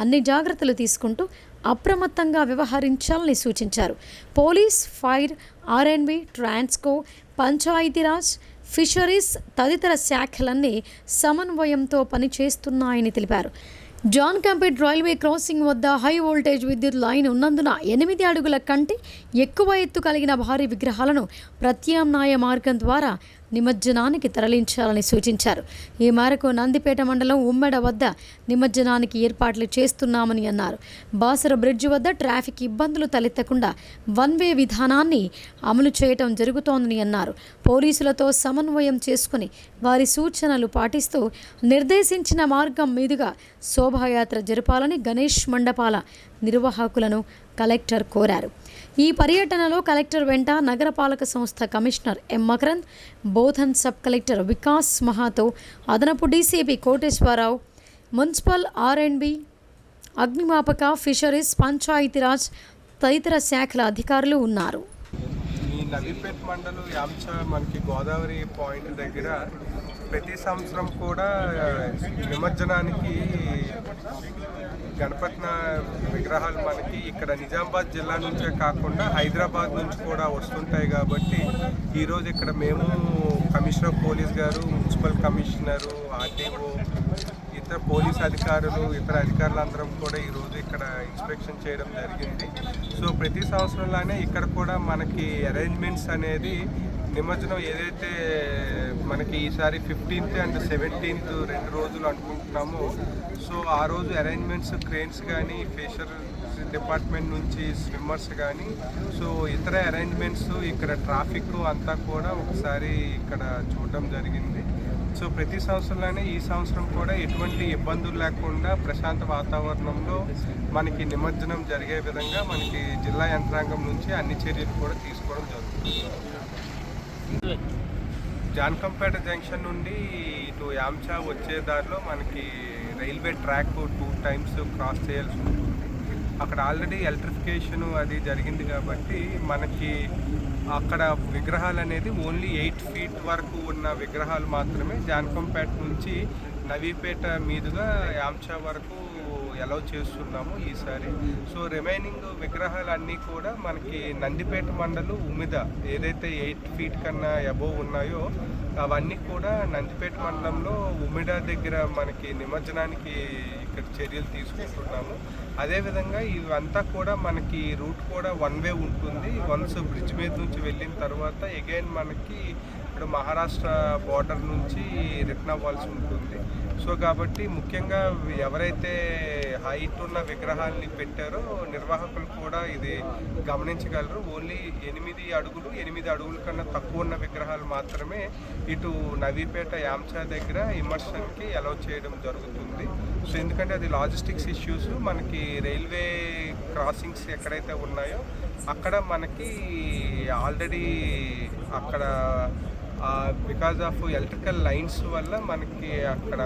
అన్ని జాగ్రత్తలు తీసుకుంటూ అప్రమత్తంగా వ్యవహరించాలని సూచించారు. పోలీస్, ఫైర్, ఆర్ఎండ్బి, ట్రాన్స్కో, పంచాయతీరాజ్, ఫిషరీస్ తదితర శాఖలన్నీ సమన్వయంతో పనిచేస్తున్నాయని తెలిపారు. జాన్ కంపేట్ రైల్వే క్రాసింగ్ వద్ద హై వోల్టేజ్ విద్యుత్ లైన్ ఉన్నందున 8 అడుగుల కంటే ఎక్కువ ఎత్తు కలిగిన భారీ విగ్రహాలను ప్రత్యామ్నాయ మార్గం ద్వారా నిమజ్జనానికి తరలించాలని సూచించారు. ఈ మేరకు నందిపేట మండలం ఉమ్మెడ వద్ద నిమజ్జనానికి ఏర్పాట్లు చేస్తున్నామని అన్నారు. బాసర బ్రిడ్జ్ వద్ద ట్రాఫిక్ ఇబ్బందులు తలెత్తకుండా వన్ వే విధానాన్ని అమలు చేయటం జరుగుతోందని అన్నారు. పోలీసులతో సమన్వయం చేసుకుని వారి సూచనలు పాటిస్తూ నిర్దేశించిన మార్గం మీదుగా శోభాయాత్ర జరపాలని గణేష్ మండపాల నిర్వాహకులను కలెక్టర్ కోరారు. ఈ పర్యటనలో కలెక్టర్ వెంట నగరపాలక సంస్థ commissioner M Makarand, Bodhan sub collector Vikas Mahato, అదనపు డీసీపీ కోటేశ్వరరావు, మున్సిపల్ R&B, అగ్నిమాపక, ఫిషరీస్, పంచాయతీరాజ్ తదితర శాఖల అధికారులు ఉన్నారు. ఈ నవీపేట్ మండలం యాంచ మనకి గోదావరి పాయింట్ దగ్గర ప్రతి సంవత్సరం కూడా నిమజ్జనానికి గణపతి విగ్రహాలు మనకి ఇక్కడ నిజామాబాద్ జిల్లా నుంచే కాకుండా హైదరాబాద్ నుంచి కూడా వస్తుంటాయి. కాబట్టి ఈరోజు ఇక్కడ మేము కమిషనర్ పోలీస్ గారు, మున్సిపల్ కమిషనరు, ఆర్టీఓ, ఇతర పోలీస్ అధికారులు, ఇతర అధికారులందరం కూడా ఈరోజు ఇక్కడ ఇన్స్పెక్షన్ చేయడం జరిగింది. సో ప్రతి సంవత్సరంలానే ఇక్కడ కూడా మనకి అరేంజ్మెంట్స్ అనేది నిమజ్జనం ఏదైతే మనకి ఈసారి 15th and 17th 2 రోజులు అనుకుంటున్నామో, సో ఆ రోజు అరేంజ్మెంట్స్ క్రేన్స్ కానీ, ఫిషర్ డిపార్ట్మెంట్ నుంచి స్విమ్మర్స్ కానీ, సో ఇతర అరేంజ్మెంట్స్ ఇక్కడ ట్రాఫిక్ అంతా కూడా ఒకసారి ఇక్కడ చూడడం జరిగింది. సో ప్రతి సంవత్సరంలోనే ఈ సంవత్సరం కూడా ఎటువంటి ఇబ్బందులు లేకుండా ప్రశాంత వాతావరణంలో మనకి నిమజ్జనం జరిగే విధంగా మనకి జిల్లా యంత్రాంగం నుంచి అన్ని చర్యలు కూడా తీసుకోవడం జరుగుతుంది. జాన్కంపేట జంక్షన్ నుండి ఇటు యాంచా వచ్చే దారిలో మనకి రైల్వే ట్రాక్ 2 times క్రాస్ చేయాల్సి ఉంటుంది. అక్కడ ఆల్రెడీ ఎలక్ట్రిఫికేషన్ అది జరిగింది కాబట్టి మనకి అక్కడ విగ్రహాలు అనేది ఓన్లీ 8 feet వరకు ఉన్న విగ్రహాలు మాత్రమే జాన్కంపేట నుంచి నవీపేట మీదుగా యాంచా వరకు అలౌ చేస్తున్నాము ఈసారి. సో రిమైనింగ్ విగ్రహాలన్నీ కూడా మనకి నందిపేట మండలం ఉమిద ఏదైతే 8 feet కన్నా అబోవ్ ఉన్నాయో అవన్నీ కూడా నందిపేట మండలంలో ఉమిడ దగ్గర మనకి నిమజ్జనానికి ఇక్కడ చర్యలు తీసుకుంటున్నాము. అదేవిధంగా ఇవంతా కూడా మనకి రూట్ కూడా వన్ వే ఉంటుంది. వన్స్ బ్రిడ్జ్ మీద నుంచి వెళ్ళిన తర్వాత అగైన్ మనకి ఇప్పుడు మహారాష్ట్ర బార్డర్ నుంచి రిటర్న్ అవ్వాల్సి ఉంటుంది. సో కాబట్టి ముఖ్యంగా ఎవరైతే హైట్ ఉన్న విగ్రహాలని పెట్టారో నిర్వాహకులు కూడా ఇది గమనించగలరు. ఓన్లీ 8 అడుగుల కన్నా తక్కువ ఉన్న విగ్రహాలు మాత్రమే ఇటు నవీపేట యాంచా దగ్గర ఇమర్షన్కి అలౌ చేయడం జరుగుతుంది. సో ఎందుకంటే అది లాజిస్టిక్స్ ఇష్యూస్, మనకి రైల్వే క్రాసింగ్స్ ఎక్కడైతే ఉన్నాయో అక్కడ మనకి ఆల్రెడీ అక్కడ బికాజ్ ఆఫ్ ఎలక్ట్రికల్ లైన్స్ వల్ల మనకి అక్కడ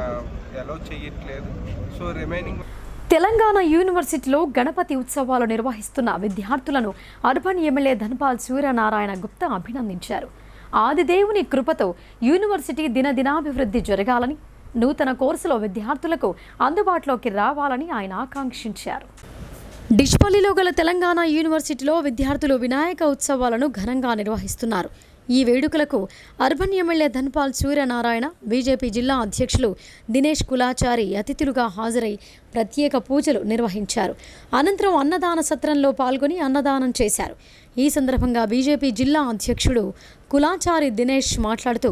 అలౌ చేయట్లేదు. సో రిమైనింగ్ తెలంగాణ యూనివర్సిటీలో గణపతి ఉత్సవాలు నిర్వహిస్తున్న విద్యార్థులను అర్బన్ ఎమ్మెల్యే ధన్పాల్ సూర్యనారాయణ గుప్తా అభినందించారు. ఆదిదేవుని కృపతో యూనివర్సిటీ దినదినాభివృద్ధి జరగాలని, నూతన కోర్సులో విద్యార్థులకు అందుబాటులోకి రావాలని ఆయన ఆకాంక్షించారు. డిష్పల్లిలో గల తెలంగాణ యూనివర్సిటీలో విద్యార్థులు వినాయక ఉత్సవాలను ఘనంగా నిర్వహిస్తున్నారు. ఈ వేడుకలకు urban MLA Dhanpal Suryanarayana, BJP జిల్లా అధ్యక్షులు దినేష్ కులాచారి అతిథులుగా హాజరై ప్రత్యేక పూజలు నిర్వహించారు. అనంతరం అన్నదాన సత్రంలో పాల్గొని అన్నదానం చేశారు. ఈ సందర్భంగా బీజేపీ జిల్లా అధ్యక్షుడు కులాచారి దినేష్ మాట్లాడుతూ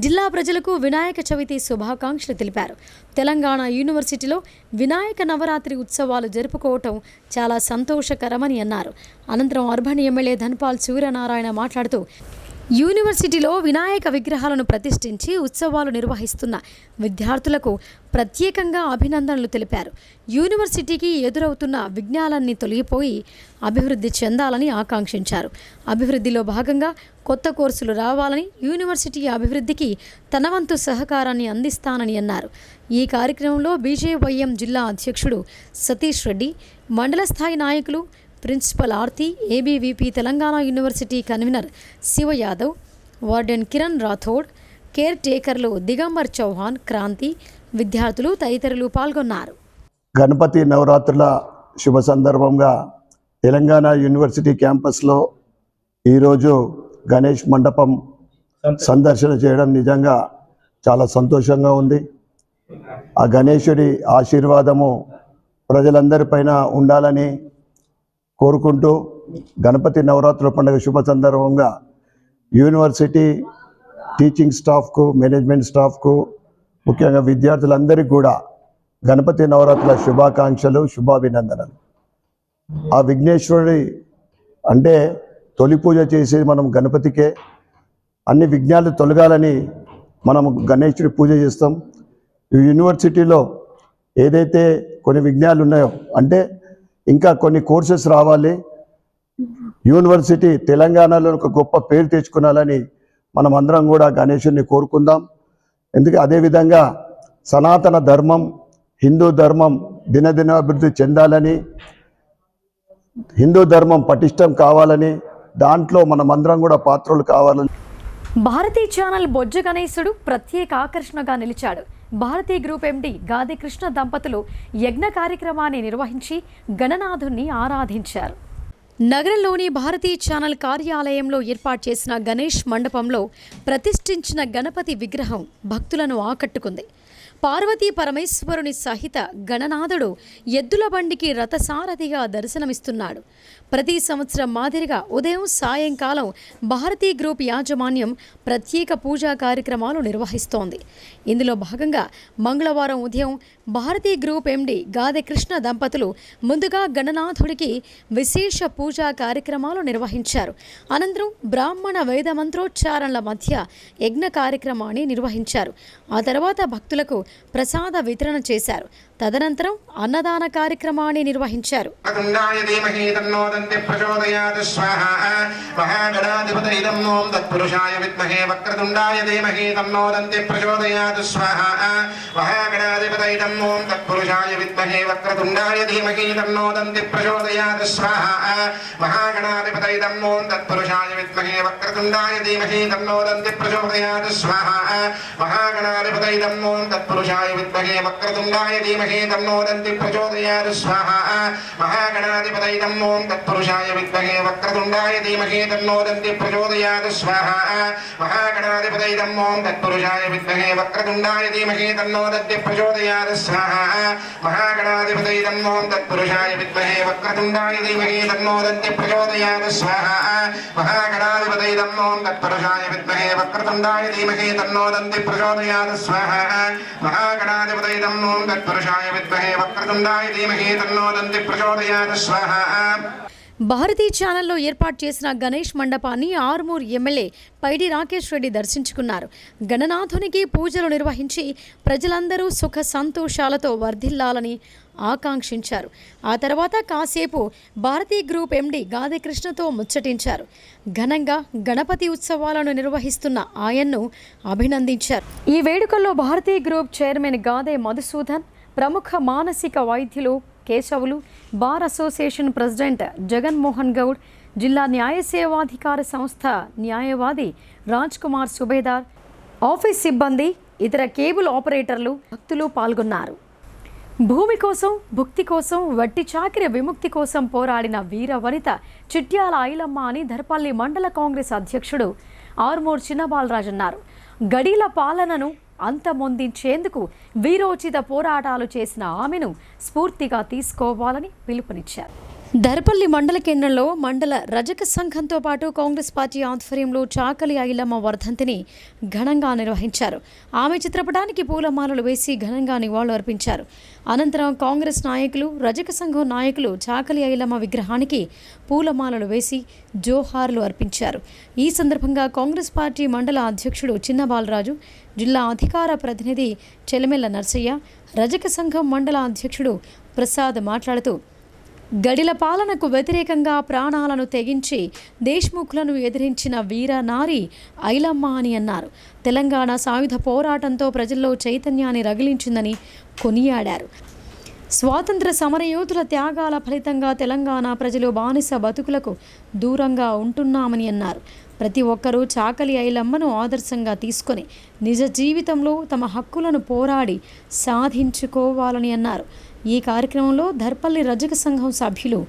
జిల్లా ప్రజలకు వినాయక చవితి శుభాకాంక్షలు తెలిపారు. తెలంగాణ యూనివర్సిటీలో వినాయక నవరాత్రి ఉత్సవాలు జరుపుకోవటం చాలా సంతోషకరమని అన్నారు. అనంతరం అర్బన్ ఎమ్మెల్యే ధన్పాల్ సూర్యనారాయణ మాట్లాడుతూ యూనివర్సిటీలో వినాయక విగ్రహాలను ప్రతిష్ఠించి ఉత్సవాలు నిర్వహిస్తున్న విద్యార్థులకు ప్రత్యేకంగా అభినందనలు తెలిపారు. యూనివర్సిటీకి ఎదురవుతున్న విఘ్నాలన్నీ తొలగిపోయి అభివృద్ధి చెందాలని ఆకాంక్షించారు. అభివృద్ధిలో భాగంగా కొత్త కోర్సులు రావాలని, యూనివర్సిటీ అభివృద్ధికి తన వంతు సహకారాన్ని అందిస్తానని అన్నారు. ఈ కార్యక్రమంలో బీజేవైఎం జిల్లా అధ్యక్షుడు సతీష్ రెడ్డి, మండల స్థాయి నాయకులు, principal Aarti, ABVP Telangana university convener Shiva Yadav, warden Kiran Rathod, care టేకర్లు దిగంబర్ చౌహాన్, క్రాంతి, విద్యార్థులు తదితరులు పాల్గొన్నారు. గణపతి నవరాత్రుల శుభ సందర్భంగా తెలంగాణ యూనివర్సిటీ క్యాంపస్లో ఈరోజు గణేష్ మండపం సందర్శన చేయడం నిజంగా చాలా సంతోషంగా ఉంది. ఆ గణేశుడి ఆశీర్వాదము ప్రజలందరిపైన ఉండాలని కోరుకుంటూ గణపతి నవరాత్రుల పండుగ శుభ సందర్భంగా యూనివర్సిటీ టీచింగ్ స్టాఫ్కు, మేనేజ్మెంట్ స్టాఫ్కు, ముఖ్యంగా విద్యార్థులందరికీ కూడా గణపతి నవరాత్రుల శుభాకాంక్షలు, శుభాభినందనలు. ఆ విఘ్నేశ్వరుడి అంటే తొలి పూజ చేసేది మనం గణపతికే. అన్ని విఘ్నాలు తొలగాలని మనం గణేశుడి పూజ చేస్తాం. ఈ యూనివర్సిటీలో ఏదైతే కొన్ని విఘ్నాలు ఉన్నాయో అంటే ఇంకా కొన్ని కోర్సెస్ రావాలి, యూనివర్సిటీ తెలంగాణలో ఒక గొప్ప పేరు తెచ్చుకోవాలని మనం అందరం కూడా గణేశుడిని కోరుకుందాం. ఎందుకంటే అదేవిధంగా సనాతన ధర్మం, హిందూ ధర్మం దినదిన అభివృద్ధి చెందాలని, హిందూ ధర్మం పటిష్టం కావాలని, దాంట్లో మనమందరం కూడా పాత్రలు కావాలని. భారతీ ఛానల్ బొజ్జ గణేశుడు ప్రత్యేక ఆకర్షణగా నిలిచాడు. భారతీ గ్రూప్ ఎండి గాది కృష్ణ దంపతులు యజ్ఞ కార్యక్రమాన్ని నిర్వహించి గణనాథుణ్ణి ఆరాధించారు. నగరంలోని భారతీ ఛానల్ కార్యాలయంలో ఏర్పాటు చేసిన గణేష్ మండపంలో ప్రతిష్ఠించిన గణపతి విగ్రహం భక్తులను ఆకట్టుకుంది. పార్వతీ పరమేశ్వరుని సహిత గణనాథుడు ఎద్దుల బండికి రథసారథిగా దర్శనమిస్తున్నాడు. ప్రతి సంవత్సరం మాదిరిగా ఉదయం సాయంకాలం భారతీ గ్రూప్ యాజమాన్యం ప్రత్యేక పూజా కార్యక్రమాలు నిర్వహిస్తోంది. ఇందులో భాగంగా మంగళవారం ఉదయం భారతీ గ్రూప్ ఎండి గాదె కృష్ణ దంపతులు ముందుగా గణనాథుడికి విశేష పూజా కార్యక్రమాలు నిర్వహించారు. అనంతరం బ్రాహ్మణ వేద మంత్రోచ్చారణల మధ్య యజ్ఞ కార్యక్రమాన్ని నిర్వహించారు. ఆ తర్వాత భక్తులకు ప్రసాద వితరణ చేశారు. తదనంతరం అన్నదాన కార్యక్రమాన్ని నిర్వహించారు. तन्नोदन्ति प्रचोदयात् स्वाहा महागणाधिपतये नमो तत्पुरुषाय विद्महे वक्रतुण्डाय धीमहि तन्नोदन्ति प्रचोदयात् स्वाहा महागणाधिपतये नमो तत्पुरुषाय विद्महे वक्रतुण्डाय धीमहि तन्नोदन्ति प्रचोदयात् स्वाहा महागणाधिपतये नमो तत्पुरुषाय विद्महे वक्रतुण्डाय धीमहि तन्नोदन्ति प्रचोदयात् स्वाहा महागणाधिपतये नमो तत्पुरुषाय विद्महे वक्रतुण्डाय धीमहि तन्नोदन्ति प्रचोदयात् स्वाहा महागणाधिपतये नमो तत्पुरुषाय विद्महे वक्रतुण्डाय धीमहि तन्नोदन्ति प्रचोदयात् स्वाहा. భారతీ ఛానల్లో ఏర్పాటు చేసిన గణేష్ మండపాన్ని ఆర్మూర్ ఎమ్మెల్యే పైడి రాకేష్ రెడ్డి దర్శించుకున్నారు. గణనాథునికి పూజలు నిర్వహించి ప్రజలందరూ సుఖ సంతోషాలతో వర్ధిల్లాలని ఆకాంక్షించారు. ఆ తర్వాత కాసేపు భారతీ గ్రూప్ ఎండి గాదె కృష్ణతో ముచ్చటించారు. ఘనంగా గణపతి ఉత్సవాలను నిర్వహిస్తున్న ఆయన్ను అభినందించారు. ఈ వేడుకల్లో భారతీ గ్రూప్ చైర్మన్ గాదె మధుసూదన్, ప్రముఖ మానసిక వైద్యులు Keshavulu, bar association president Jaganmohan Goud, జిల్లా న్యాయ సేవాధికార సంస్థ న్యాయవాది రాజ్ కుమార్ సుబేదార్, ఆఫీస్ సిబ్బంది, ఇతర కేబుల్ ఆపరేటర్లు, భక్తులు పాల్గొన్నారు. భూమి కోసం, భుక్తి కోసం, వట్టి చాకిరి విముక్తి కోసం పోరాడిన వీర వనిత చిట్యాల ఐలమ్మ అని ధర్పల్లి మండల కాంగ్రెస్ అధ్యక్షుడు ఆర్మూర్ చిన్నబాలరాజు అన్నారు. గడీల పాలనను అంతమొందించేందుకు వీరోచిత పోరాటాలు చేసిన ఆమెను స్ఫూర్తిగా తీసుకోవాలని పిలుపునిచ్చారు. ధర్పల్లి మండల కేంద్రంలో మండల రజక సంఘంతో పాటు కాంగ్రెస్ పార్టీ ఆధ్వర్యంలో చాకలి ఐలమ్మ వర్ధంతిని ఘనంగా నిర్వహించారు. ఆమె చిత్రపటానికి పూలమాలలు వేసి ఘనంగా నివాళులు అర్పించారు. అనంతరం కాంగ్రెస్ నాయకులు, రజక సంఘం నాయకులు చాకలి ఐలమ్మ విగ్రహానికి పూలమాలలు వేసి జోహార్లు అర్పించారు. ఈ సందర్భంగా కాంగ్రెస్ పార్టీ మండల అధ్యక్షుడు చిన్న బాలరాజు, జిల్లా అధికార ప్రతినిధి చెలమెల్ల నర్సయ్య, రజక సంఘం మండల అధ్యక్షుడు ప్రసాద్ మాట్లాడుతూ గడిల పాలనకు వ్యతిరేకంగా ప్రాణాలను తెగించి దేశ్ముఖ్లను ఎదిరించిన వీరనారి ఐలమ్మ అని అన్నారు. తెలంగాణ సాయుధ పోరాటంతో ప్రజల్లో చైతన్యాన్ని రగిలించిందని కొనియాడారు. స్వాతంత్ర సమరయోధుల త్యాగాల ఫలితంగా తెలంగాణ ప్రజలు బానిస బతుకులకు దూరంగా ఉంటున్నామని అన్నారు. ప్రతి ఒక్కరూ చాకలి ఐలమ్మను ఆదర్శంగా తీసుకొని నిజ జీవితంలో తమ హక్కులను పోరాడి సాధించుకోవాలని అన్నారు. ఈ కార్యక్రమంలో ధర్పల్లి రజక సంఘం సభ్యులు,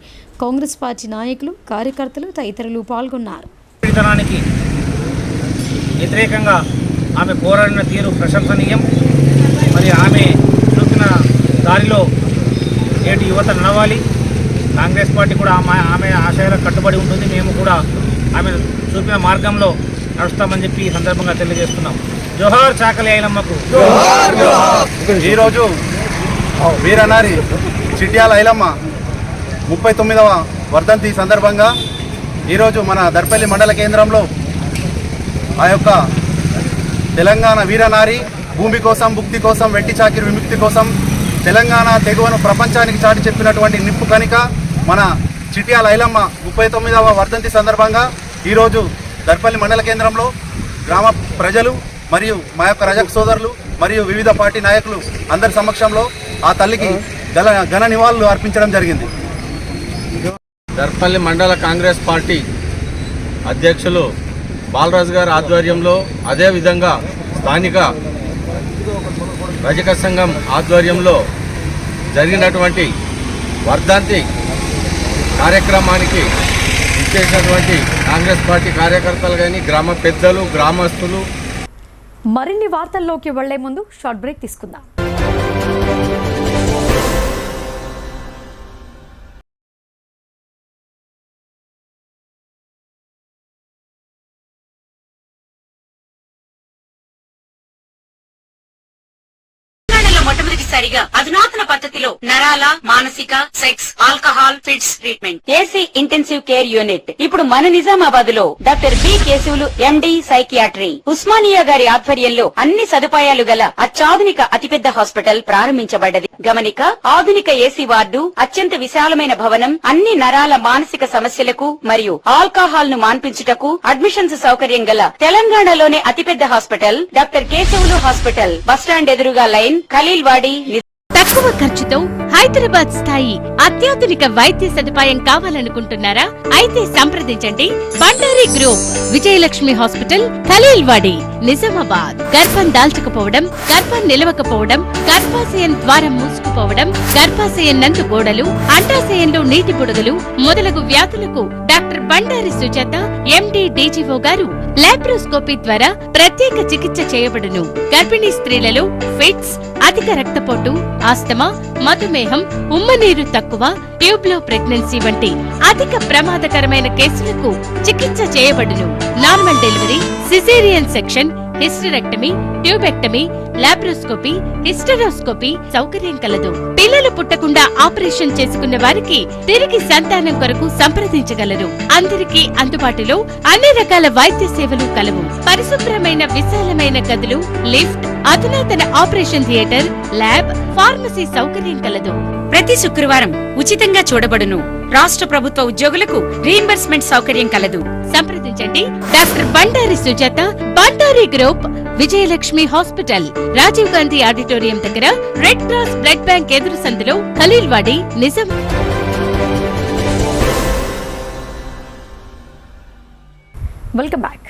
కాంగ్రెస్ పార్టీ నాయకులు, కార్యకర్తలు తదితరులు పాల్గొన్నారు. వ్యతిరేకంగా ఆమె పోరాడిన తీరు ప్రశంసనీయం. మరి ఆమె చూపిన దారిలో నేటి యువత నడవాలి. కాంగ్రెస్ పార్టీ కూడా ఆమె ఆశయాలకు కట్టుబడి ఉంటుంది. మేము కూడా ఆమె చూపిన మార్గంలో నడుస్తామని చెప్పి ఈ సందర్భంగా తెలియజేస్తున్నాం. జోహార్ చాకలి ఐలమ్మకు. ఈరోజు వీరనారి చిట్యాల ఐలమ్మ 39వ వర్ధంతి సందర్భంగా ఈరోజు మన దర్పల్లి మండల కేంద్రంలో ఆ యొక్క తెలంగాణ వీరనారి భూమి కోసం, భుక్తి కోసం, వెట్టి చాకిరి విముక్తి కోసం తెలంగాణ తెగువను ప్రపంచానికి చాటి చెప్పినటువంటి నిప్పు కనిక మన చిట్యాల ఐలమ్మ 39వ వర్ధంతి సందర్భంగా ఈరోజు దర్పల్లి మండల కేంద్రంలో గ్రామ ప్రజలు మరియు మా యొక్క రజక సోదరులు మరియు వివిధ పార్టీ నాయకులు అందరి సమక్షంలో ఆ తల్లికి ఘన నివాళులు అర్పించడం జరిగింది. దర్పల్లి మండల కాంగ్రెస్ పార్టీ అధ్యక్షులు బాలరాజు గారి ఆధ్వర్యంలో, అదేవిధంగా స్థానిక రజక సంఘం ఆధ్వర్యంలో జరిగినటువంటి వర్ధంతి కార్యక్రమానికి ఇచ్చేసినటువంటి కాంగ్రెస్ పార్టీ కార్యకర్తలు కానీ, గ్రామ పెద్దలు, గ్రామస్తులు. మరిన్ని వార్తల్లోకి వెళ్లే ముందు షార్ట్ బ్రేక్ తీసుకుందాం. మొట్టమొదటిసారిగా అధునాతన పద్ధతిలో నరాల, మానసిక, sex, alcohol, fits treatment, AC intensive care unit ఇప్పుడు మన నిజామాబాద్ లో doctor B Keshavulu MD psychiatry, Osmania గారి ఆధ్వర్యంలో అన్ని సదుపాయాలు గల అత్యాధునిక అతిపెద్ద హాస్పిటల్ ప్రారంభించబడ్డది. గమనిక, ఆధునిక ఏసీ వార్డు, అత్యంత విశాలమైన భవనం, అన్ని నరాల మానసిక సమస్యలకు మరియు ఆల్కహాల్ ను మాన్పించుటకు అడ్మిషన్స్ సౌకర్యం గల తెలంగాణలోనే అతిపెద్ద hospital doctor Keshavulu hospital, bus stand ఎదురుగా లైన్, ఖలీల్వాడి. తక్కువ ఖర్చుతో హైదరాబాద్ స్థాయి అత్యాధునిక వైద్య సదుపాయం కావాలనుకుంటున్నారా? అయితే సంప్రదించండి బండారి గ్రూప్, విజయలక్ష్మి హాస్పిటల్, ఖలీల్వాడి, నిజామాబాద్. గర్భం దాల్చకపోవడం, గర్భం నిలవకపోవడం, గర్భాశయం ద్వారం మూసుకుపోవడం, గర్భాశయం నందు గోడలు, అండాశయంలో నీటి బుడగలు మొదలగు వ్యాధులకు డాక్టర్ బండారి సుజాత ఎండి డీజీఓ గారు లాప్రోస్కోపీ ద్వారా ప్రత్యేక చికిత్స చేయబడును. గర్భిణీ స్త్రీలలో ఫిట్స్, అధిక రక్తపోటు, ఆస్తమా, మధుమేహం, ఉమ్మనీరు తక్కువ, ట్యూబ్లో ప్రెగ్నెన్సీ వంటి అధిక ప్రమాదకరమైన కేసులకు చికిత్స చేయబడును. Normal delivery, caesarean section, hysterectomy, tubectomy, laparoscopy, hysteroscopy సౌకర్యం కలదు. పిల్లలు పుట్టకుండా ఆపరేషన్ చేసుకున్న వారికి తిరిగి సంతానం కొరకు సంప్రదించగలరు. అందరికీ అందుబాటులో అన్ని రకాల వైద్య సేవలు కలవు. పరిశుభ్రమైన విశాలమైన గదులు, లిఫ్ట్, అధునాతన ఆపరేషన్ థియేటర్, ల్యాబ్, ఫార్మసీ సౌకర్యం కలదు. ప్రతి శుక్రవారం ఉచితంగా చూడబడును. రాష్ట్ర ప్రభుత్వ ఉద్యోగులకు రీయింబర్స్మెంట్ సౌకర్యం కలదు. సంప్రదించండి doctor Bandari Sujatha, Bandari group, Vijayalakshmi hospital, Rajiv Gandhi auditorium దగ్గర, రెడ్ క్రాస్ బ్లడ్ బ్యాంక్ ఎదురు సందులో, ఖలీల్వాడి, నిజాం. Welcome back.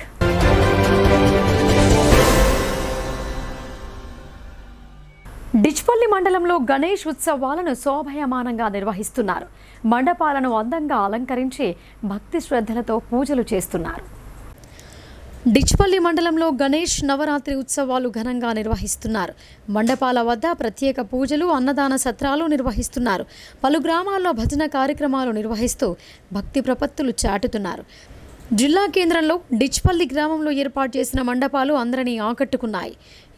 డిచ్పల్లి మండలంలో గణేష్ ఉత్సవాలను శోభయమానంగా నిర్వహిస్తున్నారు. మండపాలను అందంగా అలంకరించి భక్తి శ్రద్ధలతో పూజలు చేస్తున్నారు. డిచ్పల్లి మండలంలో గణేష్ నవరాత్రి ఉత్సవాలు ఘనంగా నిర్వహిస్తున్నారు. మండపాల వద్ద ప్రత్యేక పూజలు, అన్నదాన సత్రాలు నిర్వహిస్తున్నారు. పలు గ్రామాల్లో భజన కార్యక్రమాలు నిర్వహిస్తూ భక్తి ప్రపత్తులు చాటుతున్నారు. జిల్లా కేంద్రంలో డిచ్పల్లి గ్రామంలో ఏర్పాటు చేసిన మండపాలు అందరినీ ఆకట్టుకున్నాయి.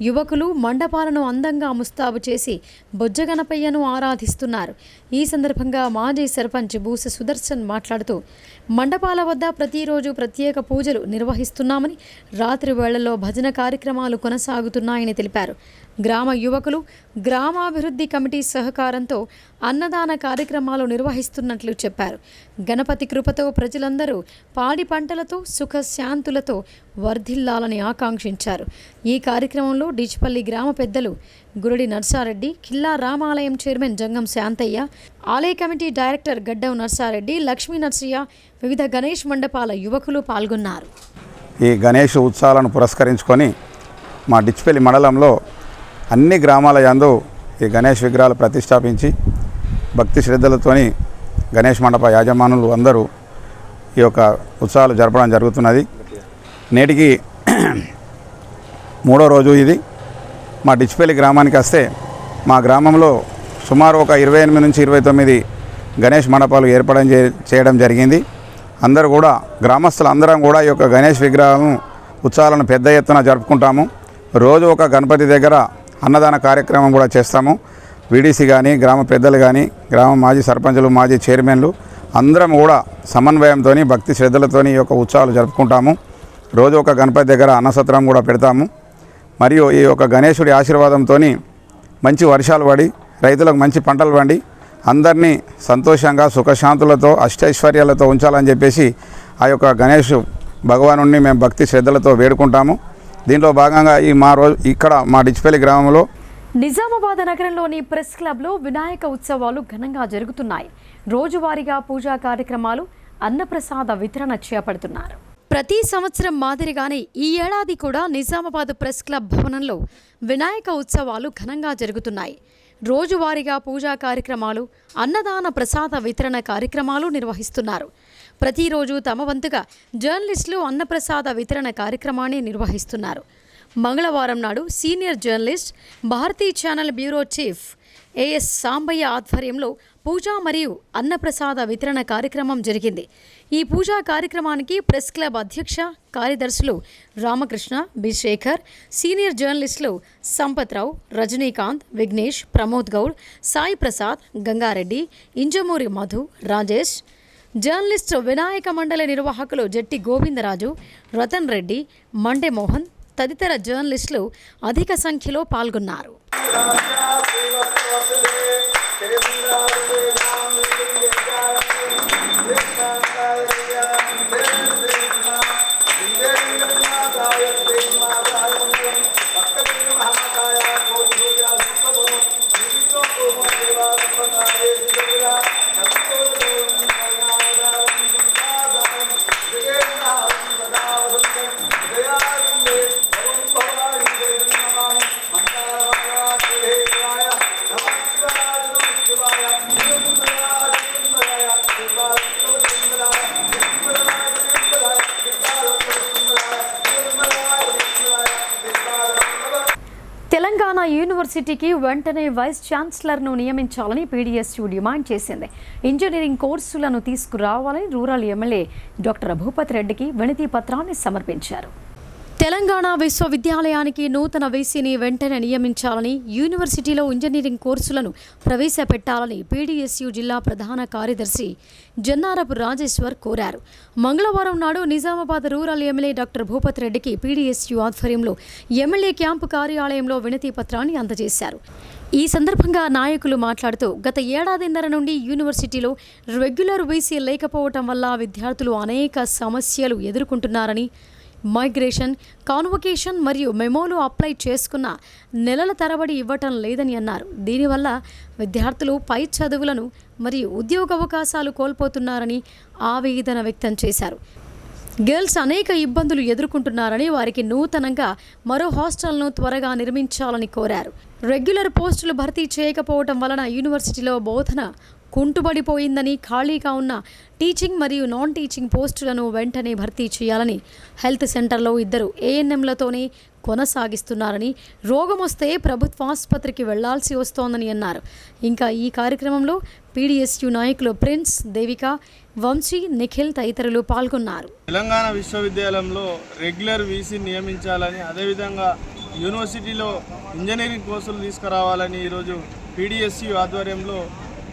యువకులు మండపాలను అందంగా ముస్తాబు చేసి బొజ్జగణపయ్యను ఆరాధిస్తున్నారు. ఈ సందర్భంగా మాజీ సర్పంచ్ బూస సుదర్శన్ మాట్లాడుతూ, మండపాల వద్ద ప్రతిరోజు ప్రత్యేక పూజలు నిర్వహిస్తున్నామని, రాత్రి వేళల్లో భజన కార్యక్రమాలు కొనసాగుతున్నాయని తెలిపారు. గ్రామ యువకులు, గ్రామాభివృద్ధి కమిటీ సహకారంతో అన్నదాన కార్యక్రమాలు నిర్వహిస్తున్నట్లు చెప్పారు. గణపతి కృపతో ప్రజలందరూ పాడి పంటలతో సుఖశాంతులతో వర్ధిల్లాలని ఆకాంక్షించారు. ఈ కార్యక్రమంలో డిచ్పల్లి గ్రామ పెద్దలు గురడి నర్సారెడ్డి, కిల్లా రామాలయం చైర్మన్ జంగం శాంతయ్య, ఆలయ కమిటీ డైరెక్టర్ గడ్డవ్ నర్సారెడ్డి, లక్ష్మీ నర్సయ్య, వివిధ గణేష్ మండపాల యువకులు పాల్గొన్నారు. ఈ గణేష్ ఉత్సవాలను పురస్కరించుకొని మా డిచ్పల్లి మండలంలో అన్ని గ్రామాల యందు ఈ గణేష్ విగ్రహాలు ప్రతిష్టాపించి భక్తి శ్రద్ధలతోని గణేష్ మండప యాజమానులు అందరూ ఈ యొక్క ఉత్సవాలు జరపడం జరుగుతున్నది. నేటికి 3వ రోజు ఇది. మా డిచ్పల్లి గ్రామానికి వస్తే మా గ్రామంలో సుమారు ఒక 28 నుంచి 29 గణేష్ మండపాలు చేయడం జరిగింది. అందరూ కూడా గ్రామస్తులు అందరం కూడా ఈ యొక్క గణేష్ విగ్రహాలను ఉత్సవాలను పెద్ద ఎత్తున జరుపుకుంటాము. రోజు ఒక గణపతి దగ్గర అన్నదాన కార్యక్రమం కూడా చేస్తాము. వీడీసీ కానీ గ్రామ పెద్దలు కానీ గ్రామ మాజీ సర్పంచులు మాజీ చైర్మన్లు అందరం కూడా సమన్వయంతో భక్తి శ్రద్ధలతో ఈ యొక్క ఉత్సవాలు జరుపుకుంటాము. రోజు ఒక గణపతి దగ్గర అన్నసత్రం కూడా పెడతాము. మరియు ఈ యొక్క గణేశుడి ఆశీర్వాదంతో మంచి వర్షాలు పడి రైతులకు మంచి పంటలు పండి అందరినీ సంతోషంగా సుఖశాంతులతో అష్టైశ్వర్యాలతో ఉంచాలని చెప్పేసి ఆ యొక్క గణేష్ భగవానుడిని మేము భక్తి శ్రద్ధలతో వేడుకుంటాము. దీంట్లో భాగంగా ఇక్కడ మా డిచ్పల్లి గ్రామంలో నిజామాబాద్ నగరంలోని ప్రెస్ క్లబ్లో వినాయక ఉత్సవాలు ఘనంగా జరుగుతున్నాయి. రోజువారీగా పూజా కార్యక్రమాలు, అన్నప్రసాద వితరణ చేపడుతున్నారు. ప్రతి సంవత్సరం మాదిరిగానే ఈ ఏడాది కూడా నిజామాబాద్ ప్రెస్ క్లబ్ భవనంలో వినాయక ఉత్సవాలు ఘనంగా జరుగుతున్నాయి. రోజువారీగా పూజా కార్యక్రమాలు, అన్నదాన ప్రసాద వితరణ కార్యక్రమాలు నిర్వహిస్తున్నారు. ప్రతిరోజు తమ వంతుగా జర్నలిస్టులు అన్నప్రసాద వితరణ కార్యక్రమాన్ని నిర్వహిస్తున్నారు. మంగళవారం నాడు senior journalist, Bharati channel bureau chief AS Sambaiah ఆధ్వర్యంలో పూజా మరియు అన్నప్రసాద వితరణ కార్యక్రమం జరిగింది. ఈ పూజా కార్యక్రమానికి ప్రెస్ క్లబ్ అధ్యక్ష కార్యదర్శులు రామకృష్ణ, బి శేఖర్, సీనియర్ జర్నలిస్టులు సంపత్రావు, రజనీకాంత్, విఘ్నేష్, ప్రమోద్ గౌడ్, సాయి ప్రసాద్, గంగారెడ్డి, ఇంజమూరి మధు, రాజేష్, జర్నలిస్టు వినాయక మండలి నిర్వాహకులు జట్టి గోవిందరాజు, రతన్ రెడ్డి, మండే మోహన్ తదితర జర్నలిస్టులు అధిక సంఖ్యలో పాల్గొన్నారు. తెలంగాణ యూనివర్సిటీకి వెంటనే వైస్ ఛాన్సలర్ను నియమించాలని పీడీఎస్యూ డిమాండ్ చేసింది. ఇంజనీరింగ్ కోర్సులను తీసుకురావాలని రూరల్ ఎమ్మెల్యే డాక్టర్ భూపతి రెడ్డికి వినతి పత్రాన్ని సమర్పించారు. తెలంగాణ విశ్వవిద్యాలయానికి నూతన వీసీని వెంటనే నియమించాలని, యూనివర్సిటీలో ఇంజనీరింగ్ కోర్సులను ప్రవేశపెట్టాలని పీడీఎస్యూ జిల్లా ప్రధాన కార్యదర్శి జన్నారపు రాజేశ్వర్ కోరారు. మంగళవారం నాడు Nizamabad rural MLA doctor Bhupathi రెడ్డికి పీడీఎస్యూ ఆధ్వర్యంలో ఎమ్మెల్యే క్యాంపు కార్యాలయంలో వినతి పత్రాన్ని అందజేశారు. ఈ సందర్భంగా నాయకులు మాట్లాడుతూ గత ఏడాదిన్నర నుండి యూనివర్సిటీలో రెగ్యులర్ వీసీ లేకపోవటం వల్ల విద్యార్థులు అనేక సమస్యలు ఎదుర్కొంటున్నారని, మైగ్రేషన్, కాన్వకేషన్ మరియు మెమోలు అప్లై చేసుకున్న నెలల తరబడి ఇవ్వటం లేదని అన్నారు. దీనివల్ల విద్యార్థులు పై చదువులను మరియు ఉద్యోగ అవకాశాలు కోల్పోతున్నారని ఆవేదన వ్యక్తం చేశారు. గర్ల్స్ అనేక ఇబ్బందులు ఎదుర్కొంటున్నారని, వారికి నూతనంగా మరో హాస్టల్ను త్వరగా నిర్మించాలని కోరారు. రెగ్యులర్ పోస్టులు భర్తీ చేయకపోవటం వలన యూనివర్సిటీలో బోధన కుంటుబడిపోయిందని, ఖాళీగా ఉన్న టీచింగ్ మరియు నాన్ టీచింగ్ పోస్టులను వెంటనే భర్తీ చేయాలని, హెల్త్ సెంటర్లో 2 ఏఎన్ఎంలతోనే కొనసాగిస్తున్నారని, రోగం వస్తే ప్రభుత్వ ఆసుపత్రికి వెళ్లాల్సి వస్తోందని అన్నారు. ఇంకా ఈ కార్యక్రమంలో పీడీఎస్యూ నాయకులు ప్రిన్స్, దేవిక, వంశీ, నిఖిల్ తదితరులు పాల్గొన్నారు. తెలంగాణ విశ్వవిద్యాలయంలో రెగ్యులర్ వీసీ నియమించాలని, అదేవిధంగా యూనివర్సిటీలో ఇంజనీరింగ్ కోర్సులు తీసుకురావాలని ఈరోజు పీడీఎస్యూ ఆధ్వర్యంలో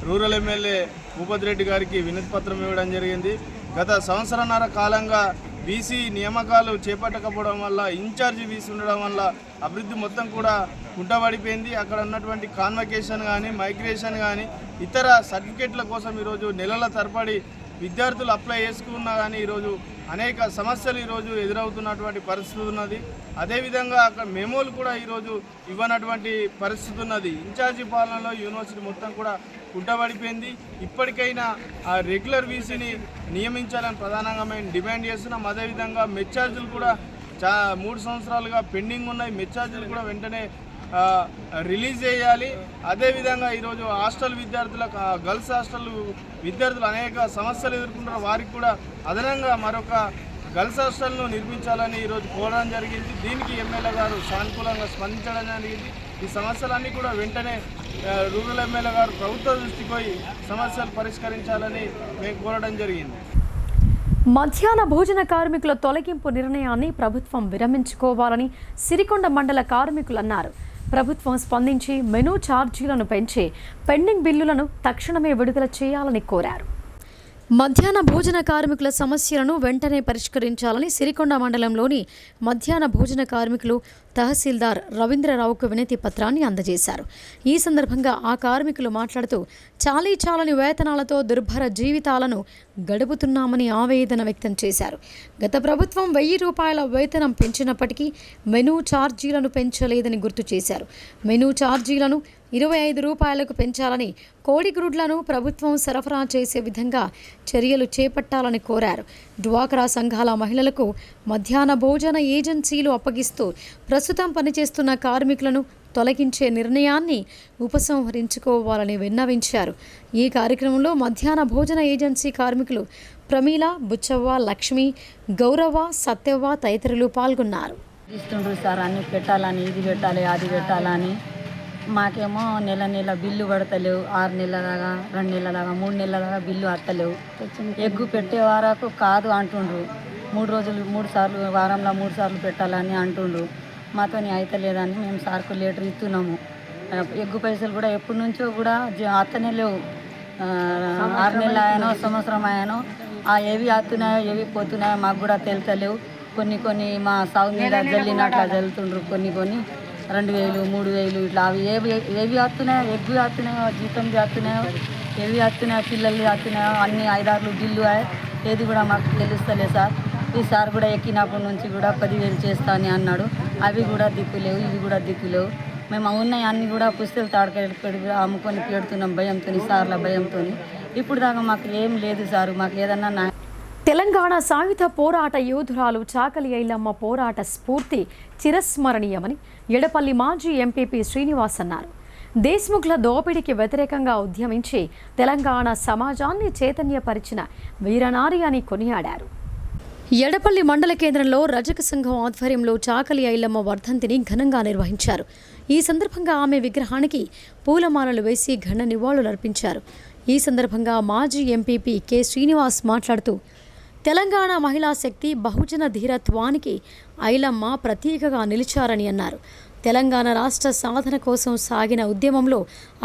రూరల్ ఎమ్మెల్యే భూపతి రెడ్డి గారికి వినతి పత్రం ఇవ్వడం జరిగింది. గత సంవత్సరన్నర కాలంగా వీసీ నియామకాలు చేపట్టకపోవడం వల్ల, ఇన్ఛార్జి వీసీ ఉండడం వల్ల అభివృద్ధి మొత్తం కూడా కుంటబడిపోయింది. అక్కడ ఉన్నటువంటి కాన్వకేషన్ కానీ, మైగ్రేషన్ కానీ, ఇతర సర్టిఫికేట్ల కోసం ఈరోజు నెలల తరబడి విద్యార్థులు అప్లై చేసుకున్నా కానీ ఈరోజు అనేక సమస్యలు ఈరోజు ఎదురవుతున్నటువంటి పరిస్థితి ఉన్నది. అదేవిధంగా అక్కడ మెమోలు కూడా ఈరోజు ఇవ్వనటువంటి పరిస్థితి ఉన్నది. ఇన్ఛార్జి పాలనలో యూనివర్సిటీ మొత్తం కూడా కుంటబడిపోయింది. ఇప్పటికైనా ఆ రెగ్యులర్ వీసీని నియమించాలని ప్రధానంగా మేము డిమాండ్ చేస్తున్నాం. అదేవిధంగా మెచ్చార్జీలు కూడా 3 సంవత్సరాలుగా పెండింగ్ ఉన్నాయి. మెచ్చార్జీలు కూడా వెంటనే రిలీజ్ చేయాలి. అదేవిధంగా ఈరోజు హాస్టల్ విద్యార్థులకు, గర్ల్స్ హాస్టల్ విద్యార్థులు అనేక సమస్యలు ఎదుర్కొంటున్నారు. వారికి కూడా అదనంగా మరొక గర్ల్స్ హాస్టల్ను నిర్మించాలని ఈరోజు కోరడం జరిగింది. దీనికి ఎమ్మెల్యే గారు సానుకూలంగా స్పందించడం జరిగింది. ఈ సమస్యలన్నీ కూడా వెంటనే రూరల్ ఎమ్మెల్యే గారు ప్రభుత్వ దృష్టికి పోయి సమస్యలు పరిష్కరించాలని మేము కోరడం జరిగింది. మధ్యాహ్న భోజన కార్మికుల తొలగింపు నిర్ణయాన్ని ప్రభుత్వం విరమించుకోవాలని సిరికొండ మండల కార్మికులు అన్నారు. ప్రభుత్వం స్పందించి మెనూ ఛార్జీలను పెంచి పెండింగ్ బిల్లులను తక్షణమే విడుదల చేయాలని కోరారు. మధ్యాహ్న భోజన కార్మికుల సమస్యలను వెంటనే పరిష్కరించాలని సిరికొండ మండలంలోని మధ్యాహ్న భోజన కార్మికులు తహసీల్దార్ రవీంద్రరావుకు వినతి పత్రాన్ని అందజేశారు. ఈ సందర్భంగా ఆ కార్మికులు మాట్లాడుతూ చాలని వేతనాలతో దుర్భర జీవితాలను గడుపుతున్నామని ఆవేదన వ్యక్తం చేశారు. గత ప్రభుత్వం 1000 రూపాయల వేతనం పెంచినప్పటికీ మెనూ ఛార్జీలను పెంచలేదని గుర్తు చేశారు. మెనూ ఛార్జీలను 25 రూపాయలకు పెంచాలని, కోడిగ్రుడ్లను ప్రభుత్వం సరఫరా చేసే విధంగా చర్యలు చేపట్టాలని కోరారు. డ్వాక్రా సంఘాల మహిళలకు మధ్యాహ్న భోజన ఏజెన్సీలు అప్పగిస్తూ ప్రస్తుతం పనిచేస్తున్న కార్మికులను తొలగించే నిర్ణయాన్ని ఉపసంహరించుకోవాలని విన్నవించారు. ఈ కార్యక్రమంలో మధ్యాహ్న భోజన ఏజెన్సీ కార్మికులు ప్రమీల, బుచ్చవ్వ, లక్ష్మి, గౌరవ, సత్యవ్వ తదితరులు పాల్గొన్నారు. సార్ అన్ని పెట్టాలని, ఇది పెట్టాలి, అది పెట్టాలని మాకేమో నెల బిల్లు పడతలేవు. 6 నెలల దాకా, 2 నెలల దాకా, 3 నెలల దాకా బిల్లు వస్తలేవు. ఎగ్గు పెట్టే వరకు కాదు అంటుండ్రు. 3 సార్లు వారంలో 3 సార్లు పెట్టాలని అంటుండ్రు. మాతో అయితే లేదని మేము సార్కు లెటర్ ఇస్తున్నాము. ఎగ్గు పైసలు కూడా ఎప్పటి నుంచో కూడా అత్తనే లేవు. 6 నెలలు అయ్యానో, సంవత్సరం అయ్యానో ఏవి వస్తున్నాయో ఏవి పోతున్నాయో మాకు కూడా తెలుతలేవు. కొన్ని మా సాగు మీద జల్లినట్లా జల్లుతుండ్రు. కొన్ని 2000, 3000 ఇట్లా అవి ఏవి వస్తున్నాయో, ఎగ్గు వస్తున్నాయో, జీతం వస్తున్నాయో, ఏవి వస్తున్నాయో, పిల్లలు వస్తున్నాయో అన్ని 5-6 బిల్లు ఏది కూడా మాకు తెలుస్తలే సార్. ఈ సార్ కూడా ఎక్కినప్పటి నుంచి కూడా 10,000 చేస్తా అని అన్నాడు. అవి కూడా దిక్కులేవు, ఇవి కూడా దిక్కులేవు. మేము ఉన్నాయి అన్ని కూడా పుస్తకాలు తాడకెళ్ళి అమ్ముకొని పెడుతున్నాం భయంతో, సార్ల భయంతో. ఇప్పుడు దాకా మాకు ఏం లేదు సార్. మాకు ఏదన్నా తెలంగాణ సాయుధ పోరాట యోధురాలు చాకలి ఐలమ్మ పోరాట స్ఫూర్తి చిరస్మరణీయమని ఎడపల్లి మాజీ ఎంపీపీ శ్రీనివాస్ అన్నారు. దేశ్ముఖ్ల దోపిడీకి వ్యతిరేకంగా ఉద్యమించి తెలంగాణ సమాజాన్ని చైతన్యపరిచిన వీరనారి అని కొనియాడారు. ఎడపల్లి మండల కేంద్రంలో రజక సంఘం ఆధ్వర్యంలో చాకలి ఐలమ్మ వర్ధంతిని ఘనంగా నిర్వహించారు. ఈ సందర్భంగా ఆమె విగ్రహానికి పూలమాలలు వేసి ఘన నివాళులర్పించారు. ఈ సందర్భంగా మాజీ ఎంపీపీ కె శ్రీనివాస్ మాట్లాడుతూ తెలంగాణ మహిళా శక్తి బహుజన ధీరత్వానికి ఐలమ్మ ప్రతీకగా నిలిచారని అన్నారు. తెలంగాణ రాష్ట్ర సాధన కోసం సాగిన ఉద్యమంలో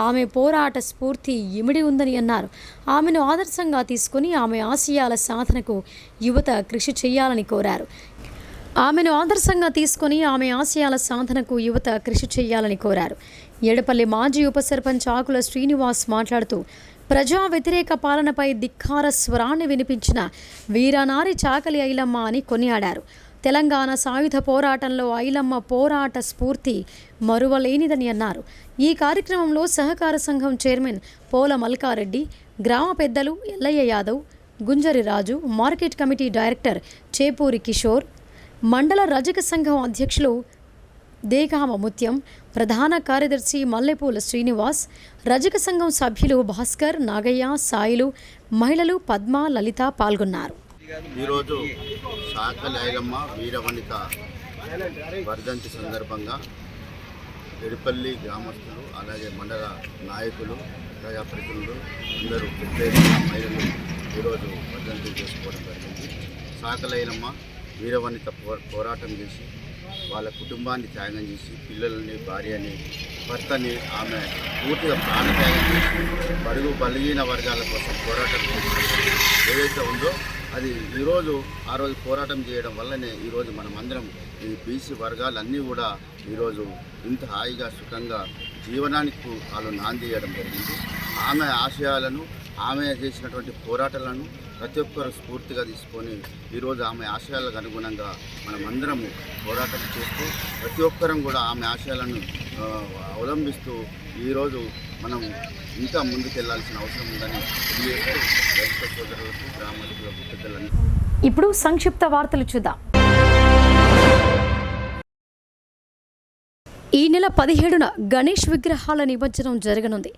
ఆమె పోరాట స్ఫూర్తి ఇమిడి ఉందని అన్నారు. ఆమెను ఆదర్శంగా తీసుకుని ఆమె ఆశయాల సాధనకు యువత కృషి చేయాలని కోరారు. ఎడపల్లి మాజీ ఉప సర్పంచ్ ఆకుల శ్రీనివాస్ మాట్లాడుతూ ప్రజా వ్యతిరేక పాలనపై ధిక్కార స్వరాన్ని వినిపించిన వీరనారి చాకలి ఐలమ్మ అని కొనియాడారు. తెలంగాణ సాయుధ పోరాటంలో ఐలమ్మ పోరాట స్ఫూర్తి మరువలేనిదని అన్నారు. ఈ కార్యక్రమంలో సహకార సంఘం చైర్మన్ పోల మల్కారెడ్డి, గ్రామ పెద్దలు Ellaiah Yadav, Gunjari Raju, market committee director Chepuri Kishore, మండల రజక సంఘం అధ్యక్షులు దేగామ ముత్యం, ప్రధాన కార్యదర్శి మల్లెపూల శ్రీనివాస్, రజక సంఘం సభ్యులు భాస్కర్, నాగయ్య, సాయిలు, మహిళలు పద్మ, లలిత పాల్గొన్నారు. ఈరోజు చాకలి ఐలమ్మ వీరవనిత వర్ధంతి సందర్భంగా ఎడపల్లి గ్రామస్తులు, అలాగే మండల నాయకులు, ప్రజాప్రతినిధులు అందరూ మహిళలు ఈరోజు వర్ధంతి చేసుకోవడం జరిగింది. చాకలి ఐలమ్మ వీరవనిత పోరాటం చేసి వాళ్ళ కుటుంబాన్ని త్యాగం చేసి పిల్లల్ని, భార్యని, భర్తని ఆమె పూర్తిగా ప్రాణత్యాగం చేసి బడుగు బలహీన వర్గాల కోసం పోరాటం ఏదైతే ఉందో అది ఈరోజు ఆ రోజు పోరాటం చేయడం వల్లనే ఈరోజు మనమందరం ఈ బీసీ వర్గాలన్నీ కూడా ఈరోజు ఇంత హాయిగా సుఖంగా జీవనానికి వాళ్ళు నాంది చేయడం జరిగింది. ఆమె ఆశయాలను, ఆమె చేసినటువంటి పోరాటాలను ప్రతి ఒక్కరు స్ఫూర్తిగా తీసుకొని ఈరోజు ఆమె ఆశయాలకు అనుగుణంగా మనమందరము పోరాటం చేస్తూ ప్రతి ఒక్కరం కూడా ఆమె ఆశయాలను అవలంబిస్తూ ఈరోజు మనం ఇంకా ముందుకెళ్లాల్సిన అవసరం ఉందని రైతు సోదరులకు, గ్రామస్తులకు, పెద్దలను. ఇప్పుడు సంక్షిప్త వార్తలు చూద్దాం. ఈ నెల 17న గణేష్ విగ్రహాల నిమజ్జనం జరగనుంది.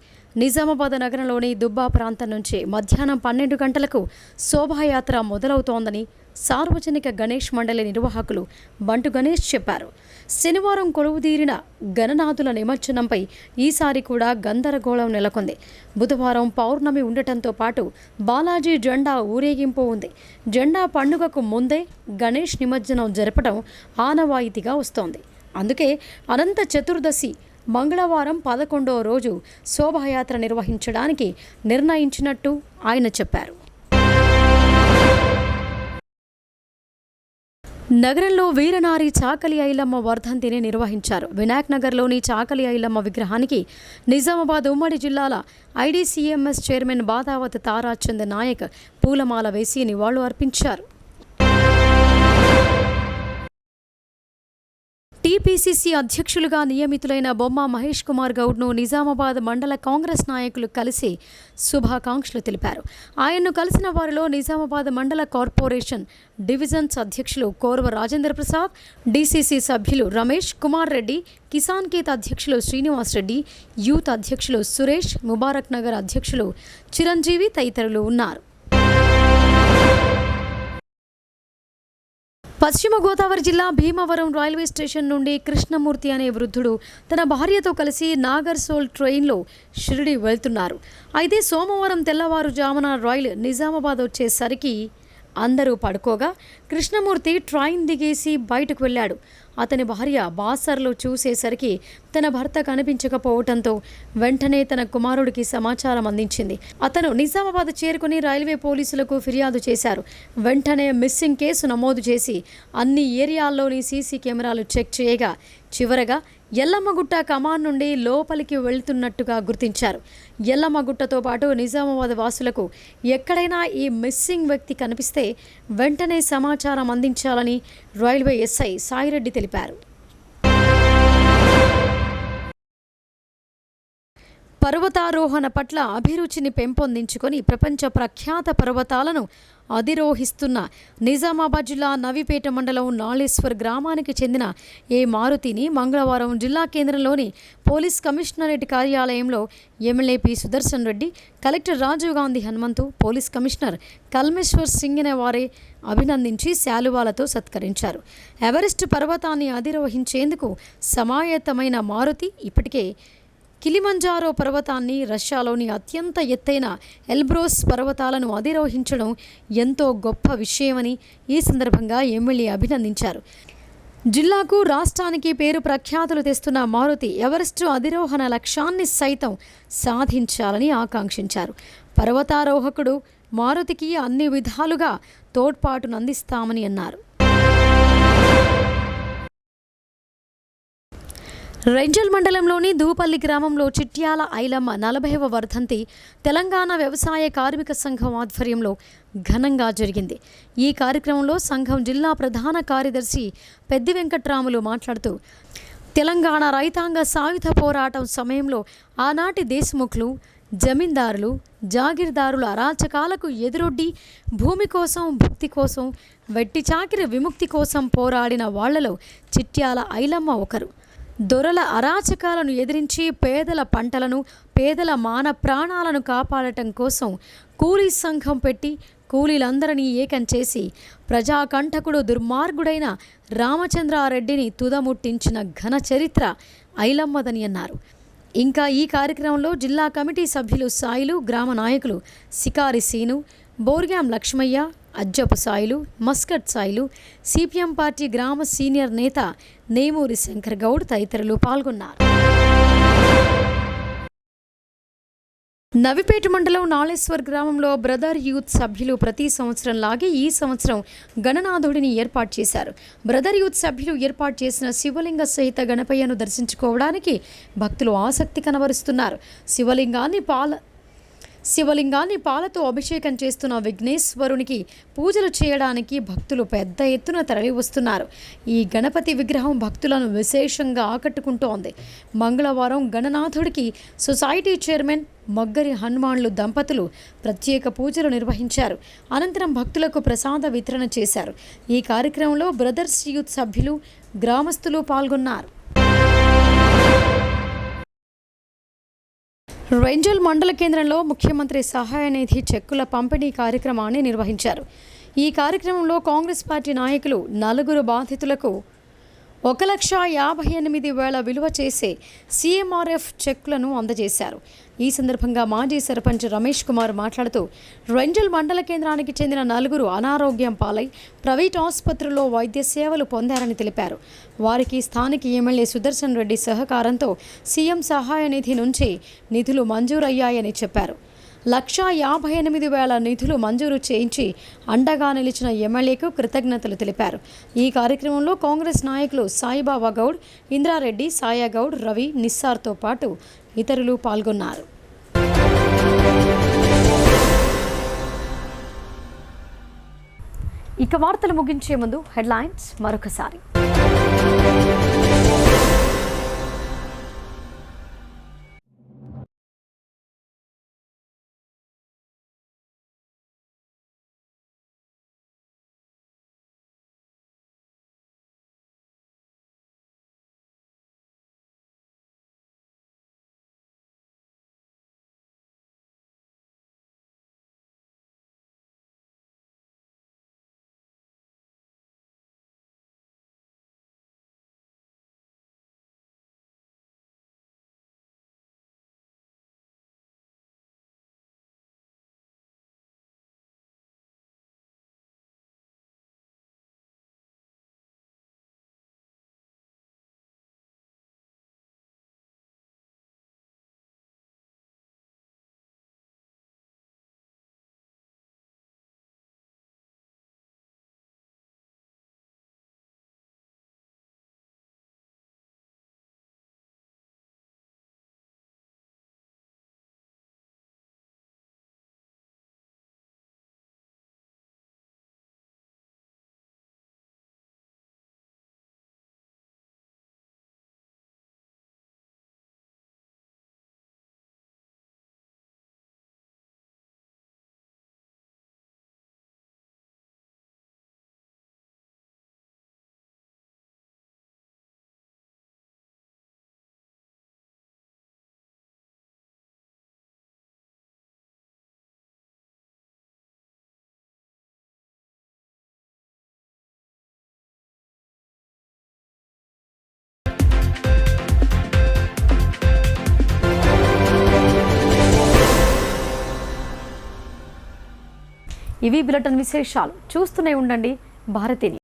నిజామాబాద్ నగరంలోని దుబ్బా ప్రాంతం నుంచి మధ్యాహ్నం 12 గంటలకు శోభాయాత్ర మొదలవుతోందని సార్వజనిక గణేష్ మండలి నిర్వాహకులు బంటు గణేష్ చెప్పారు. శనివారం కొలువుదీరిన గణనాథుల నిమజ్జనంపై ఈసారి కూడా గందరగోళం నెలకొంది. బుధవారం పౌర్ణమి ఉండటంతో పాటు బాలాజీ జెండా ఊరేగింపు ఉంది. జెండా పండుగకు ముందే గణేష్ నిమజ్జనం జరపడం ఆనవాయితీగా వస్తోంది. అందుకే అనంత చతుర్దశి మంగళవారం 11వ రోజు శోభాయాత్ర నిర్వహించడానికి నిర్ణయించినట్టు ఆయన చెప్పారు. నగరంలో వీరనారి చాకలి ఐలమ్మ వర్ధంతిని నిర్వహించారు. వినాయక్ నగర్లోని చాకలి ఐలమ్మ విగ్రహానికి నిజామాబాద్ ఉమ్మడి జిల్లాల ఐడీసీఎంఎస్ చైర్మన్ బాదావత్ తారాచంద్ నాయక్ పూలమాల వేసి నివాళులు అర్పించారు. టీపీసీసీ అధ్యక్షులుగా నియమితులైన బొమ్మ మహేష్ కుమార్ గౌడ్ను నిజామాబాద్ మండల కాంగ్రెస్ నాయకులు కలిసి శుభాకాంక్షలు తెలిపారు. ఆయన్ను కలిసిన వారిలో నిజామాబాద్ మండల కార్పొరేషన్ డివిజన్స్ అధ్యక్షులు కోర్వ రాజేంద్ర ప్రసాద్, డీసీసీ సభ్యులు రమేష్ కుమార్ రెడ్డి, కిసాన్ కేత్ అధ్యక్షులు శ్రీనివాస్ రెడ్డి, యూత్ అధ్యక్షులు సురేష్, ముబారక్ నగర్ అధ్యక్షులు చిరంజీవి తదితరులు ఉన్నారు. పశ్చిమ గోదావరి జిల్లా భీమవరం రైల్వే స్టేషన్ నుండి కృష్ణమూర్తి అనే వృద్ధుడు తన భార్యతో కలిసి నాగర్సోల్ ట్రైన్లో షిరిడి వెళ్తున్నారు. అయితే సోమవారం తెల్లవారుజామున రైలు నిజామాబాద్ వచ్చేసరికి అందరూ పడుకోగా కృష్ణమూర్తి ట్రైన్ దిగేసి బయటకు వెళ్ళాడు. అతని భార్య బాసర్లో చూసేసరికి తన భర్త కనిపించకపోవడంతో వెంటనే తన కుమారుడికి సమాచారం అందించింది. అతను నిజామాబాద్ చేరుకుని రైల్వే పోలీసులకు ఫిర్యాదు చేశారు. వెంటనే మిస్సింగ్ కేసు నమోదు చేసి అన్ని ఏరియాల్లోని సీసీ కెమెరాలు చెక్ చేయగా చివరగా ఎల్లమ్మగుట్ట కమాన్ నుండి లోపలికి వెళ్తున్నట్టుగా గుర్తించారు. ఎల్లమ్మగుట్టతో పాటు నిజామాబాద్ వాసులకు ఎక్కడైనా ఈ మిస్సింగ్ వ్యక్తి కనిపిస్తే వెంటనే సమాచారం అందించాలని రైల్వే ఎస్ఐ సాయిరెడ్డి తెలిపారు. పర్వతారోహణ పట్ల అభిరుచిని పెంపొందించుకొని ప్రపంచ ప్రఖ్యాత పర్వతాలను అధిరోహిస్తున్న నిజామాబాద్ జిల్లా నవీపేట మండలం నాళేశ్వర్ గ్రామానికి చెందిన ఏ మారుతిని మంగళవారం జిల్లా కేంద్రంలోని పోలీస్ కమిషనరేట్ కార్యాలయంలో MLA P Sudarshan Reddy, collector Rajiv Gandhi Hanumanthu, police commissioner Kalmeshwar Singh అనే వారే అభినందించి శాలువాలతో సత్కరించారు. ఎవరెస్ట్ పర్వతాన్ని అధిరోహించేందుకు సమాయత్తమైన మారుతి ఇప్పటికే కిలిమంజారో పర్వతాన్ని, రష్యాలోని అత్యంత ఎత్తైన ఎల్బ్రోస్ పర్వతాలను అధిరోహించడం ఎంతో గొప్ప విషయమని ఈ సందర్భంగా ఎమ్మెల్యే అభినందించారు. జిల్లాకు, రాష్ట్రానికి పేరు ప్రఖ్యాతులు తెస్తున్న మారుతి ఎవరెస్టు అధిరోహణ లక్ష్యాన్ని సైతం సాధించాలని ఆకాంక్షించారు. పర్వతారోహకుడు మారుతికి అన్ని విధాలుగా తోడ్పాటునందిస్తామని అన్నారు. రెంజల్ మండలంలోని దూపల్లి గ్రామంలో చిట్యాల ఐలమ్మ 40వ వర్ధంతి తెలంగాణ వ్యవసాయ కార్మిక సంఘం ఆధ్వర్యంలో ఘనంగా జరిగింది. ఈ కార్యక్రమంలో సంఘం జిల్లా ప్రధాన కార్యదర్శి పెద్ది వెంకట్రాములు మాట్లాడుతూ తెలంగాణ రైతాంగ సాయుధ పోరాటం సమయంలో ఆనాటి దేశముఖులు, జమీందారులు, జాగీర్దారుల అరాచకాలకు ఎదురొడ్డి భూమి కోసం, భక్తి కోసం, వెట్టి చాకిరి విముక్తి కోసం పోరాడిన వాళ్లలో చిట్యాల ఐలమ్మ ఒకరు. దొరల అరాచకాలను ఎదిరించి పేదల పంటలను, పేదల మాన ప్రాణాలను కాపాడటం కోసం కూలీ సంఘం పెట్టి కూలీలందరినీ ఏకం చేసి ప్రజాకంఠకుడు దుర్మార్గుడైన రామచంద్రారెడ్డిని తుదముట్టించిన ఘన చరిత్ర ఐలమ్మదని అన్నారు. ఇంకా ఈ కార్యక్రమంలో జిల్లా కమిటీ సభ్యులు సాయిలు, గ్రామ నాయకులు Sikari Seenu, Borgam Laxmaiah, Ajjapu Sailu, Muscat Sailu, CPM party గ్రామ సీనియర్ నేత నేమూరి శంకర్ గౌడ్ తదితరులు పాల్గొన్నారు. నవిపేట మండలం నాళేశ్వర్ గ్రామంలో బ్రదర్ యూత్ సభ్యులు ప్రతి సంవత్సరం లాగే ఈ సంవత్సరం గణనాథుడిని ఏర్పాటు చేశారు. బ్రదర్ యూత్ సభ్యులు ఏర్పాటు చేసిన శివలింగ సహిత గణపయ్యను దర్శించుకోవడానికి భక్తులు ఆసక్తి కనబరుస్తున్నారు. శివలింగాన్ని పాలతో అభిషేకం చేస్తున్న విఘ్నేశ్వరునికి పూజలు చేయడానికి భక్తులు పెద్ద ఎత్తున తరలి వస్తున్నారు. ఈ గణపతి విగ్రహం భక్తులను విశేషంగా ఆకట్టుకుంటోంది. మంగళవారం గణనాథుడికి సొసైటీ చైర్మన్ మగ్గరి హనుమాన్లు దంపతులు ప్రత్యేక పూజలు నిర్వహించారు. అనంతరం భక్తులకు ప్రసాద వితరణ చేశారు. ఈ కార్యక్రమంలో బ్రదర్స్ యూత్ సభ్యులు, గ్రామస్తులు పాల్గొన్నారు. రెంజల్ మండల కేంద్రంలో ముఖ్యమంత్రి సహాయ నిధి చెక్కుల పంపిణీ కార్యక్రమాన్ని నిర్వహించారు. ఈ కార్యక్రమంలో కాంగ్రెస్ పార్టీ నాయకులు 4 బాధితులకు 1,58,000 విలువ చేసే CMRF చెక్కులను అందజేశారు. ఈ సందర్భంగా మాజీ సర్పంచ్ రమేష్ కుమార్ మాట్లాడుతూ రెంజల్ మండల కేంద్రానికి చెందిన 4 అనారోగ్యం పాలై ప్రైవేట్ ఆసుపత్రుల్లో వైద్య సేవలు పొందారని తెలిపారు. వారికి స్థానిక ఎమ్మెల్యే సుదర్శన్ రెడ్డి సహకారంతో సీఎం సహాయ నిధి నుంచి నిధులు మంజూరయ్యాయని చెప్పారు. 1,58,000 నిధులు మంజూరు చేయించి అండగా నిలిచిన ఎమ్మెల్యేకు కృతజ్ఞతలు తెలిపారు. ఈ కార్యక్రమంలో కాంగ్రెస్ నాయకులు సాయిబాబా గౌడ్, ఇంద్రారెడ్డి, సాయాగౌడ్, రవి, నిస్సార్తో పాటు ఇతరులు పాల్గొన్నారు. ఇక వార్తలు ముగించే ముందు హెడ్లైన్స్ మరొకసారి. ఇవి బులెటిన్ విశేషాలు. చూస్తూనే ఉండండి భారతిని.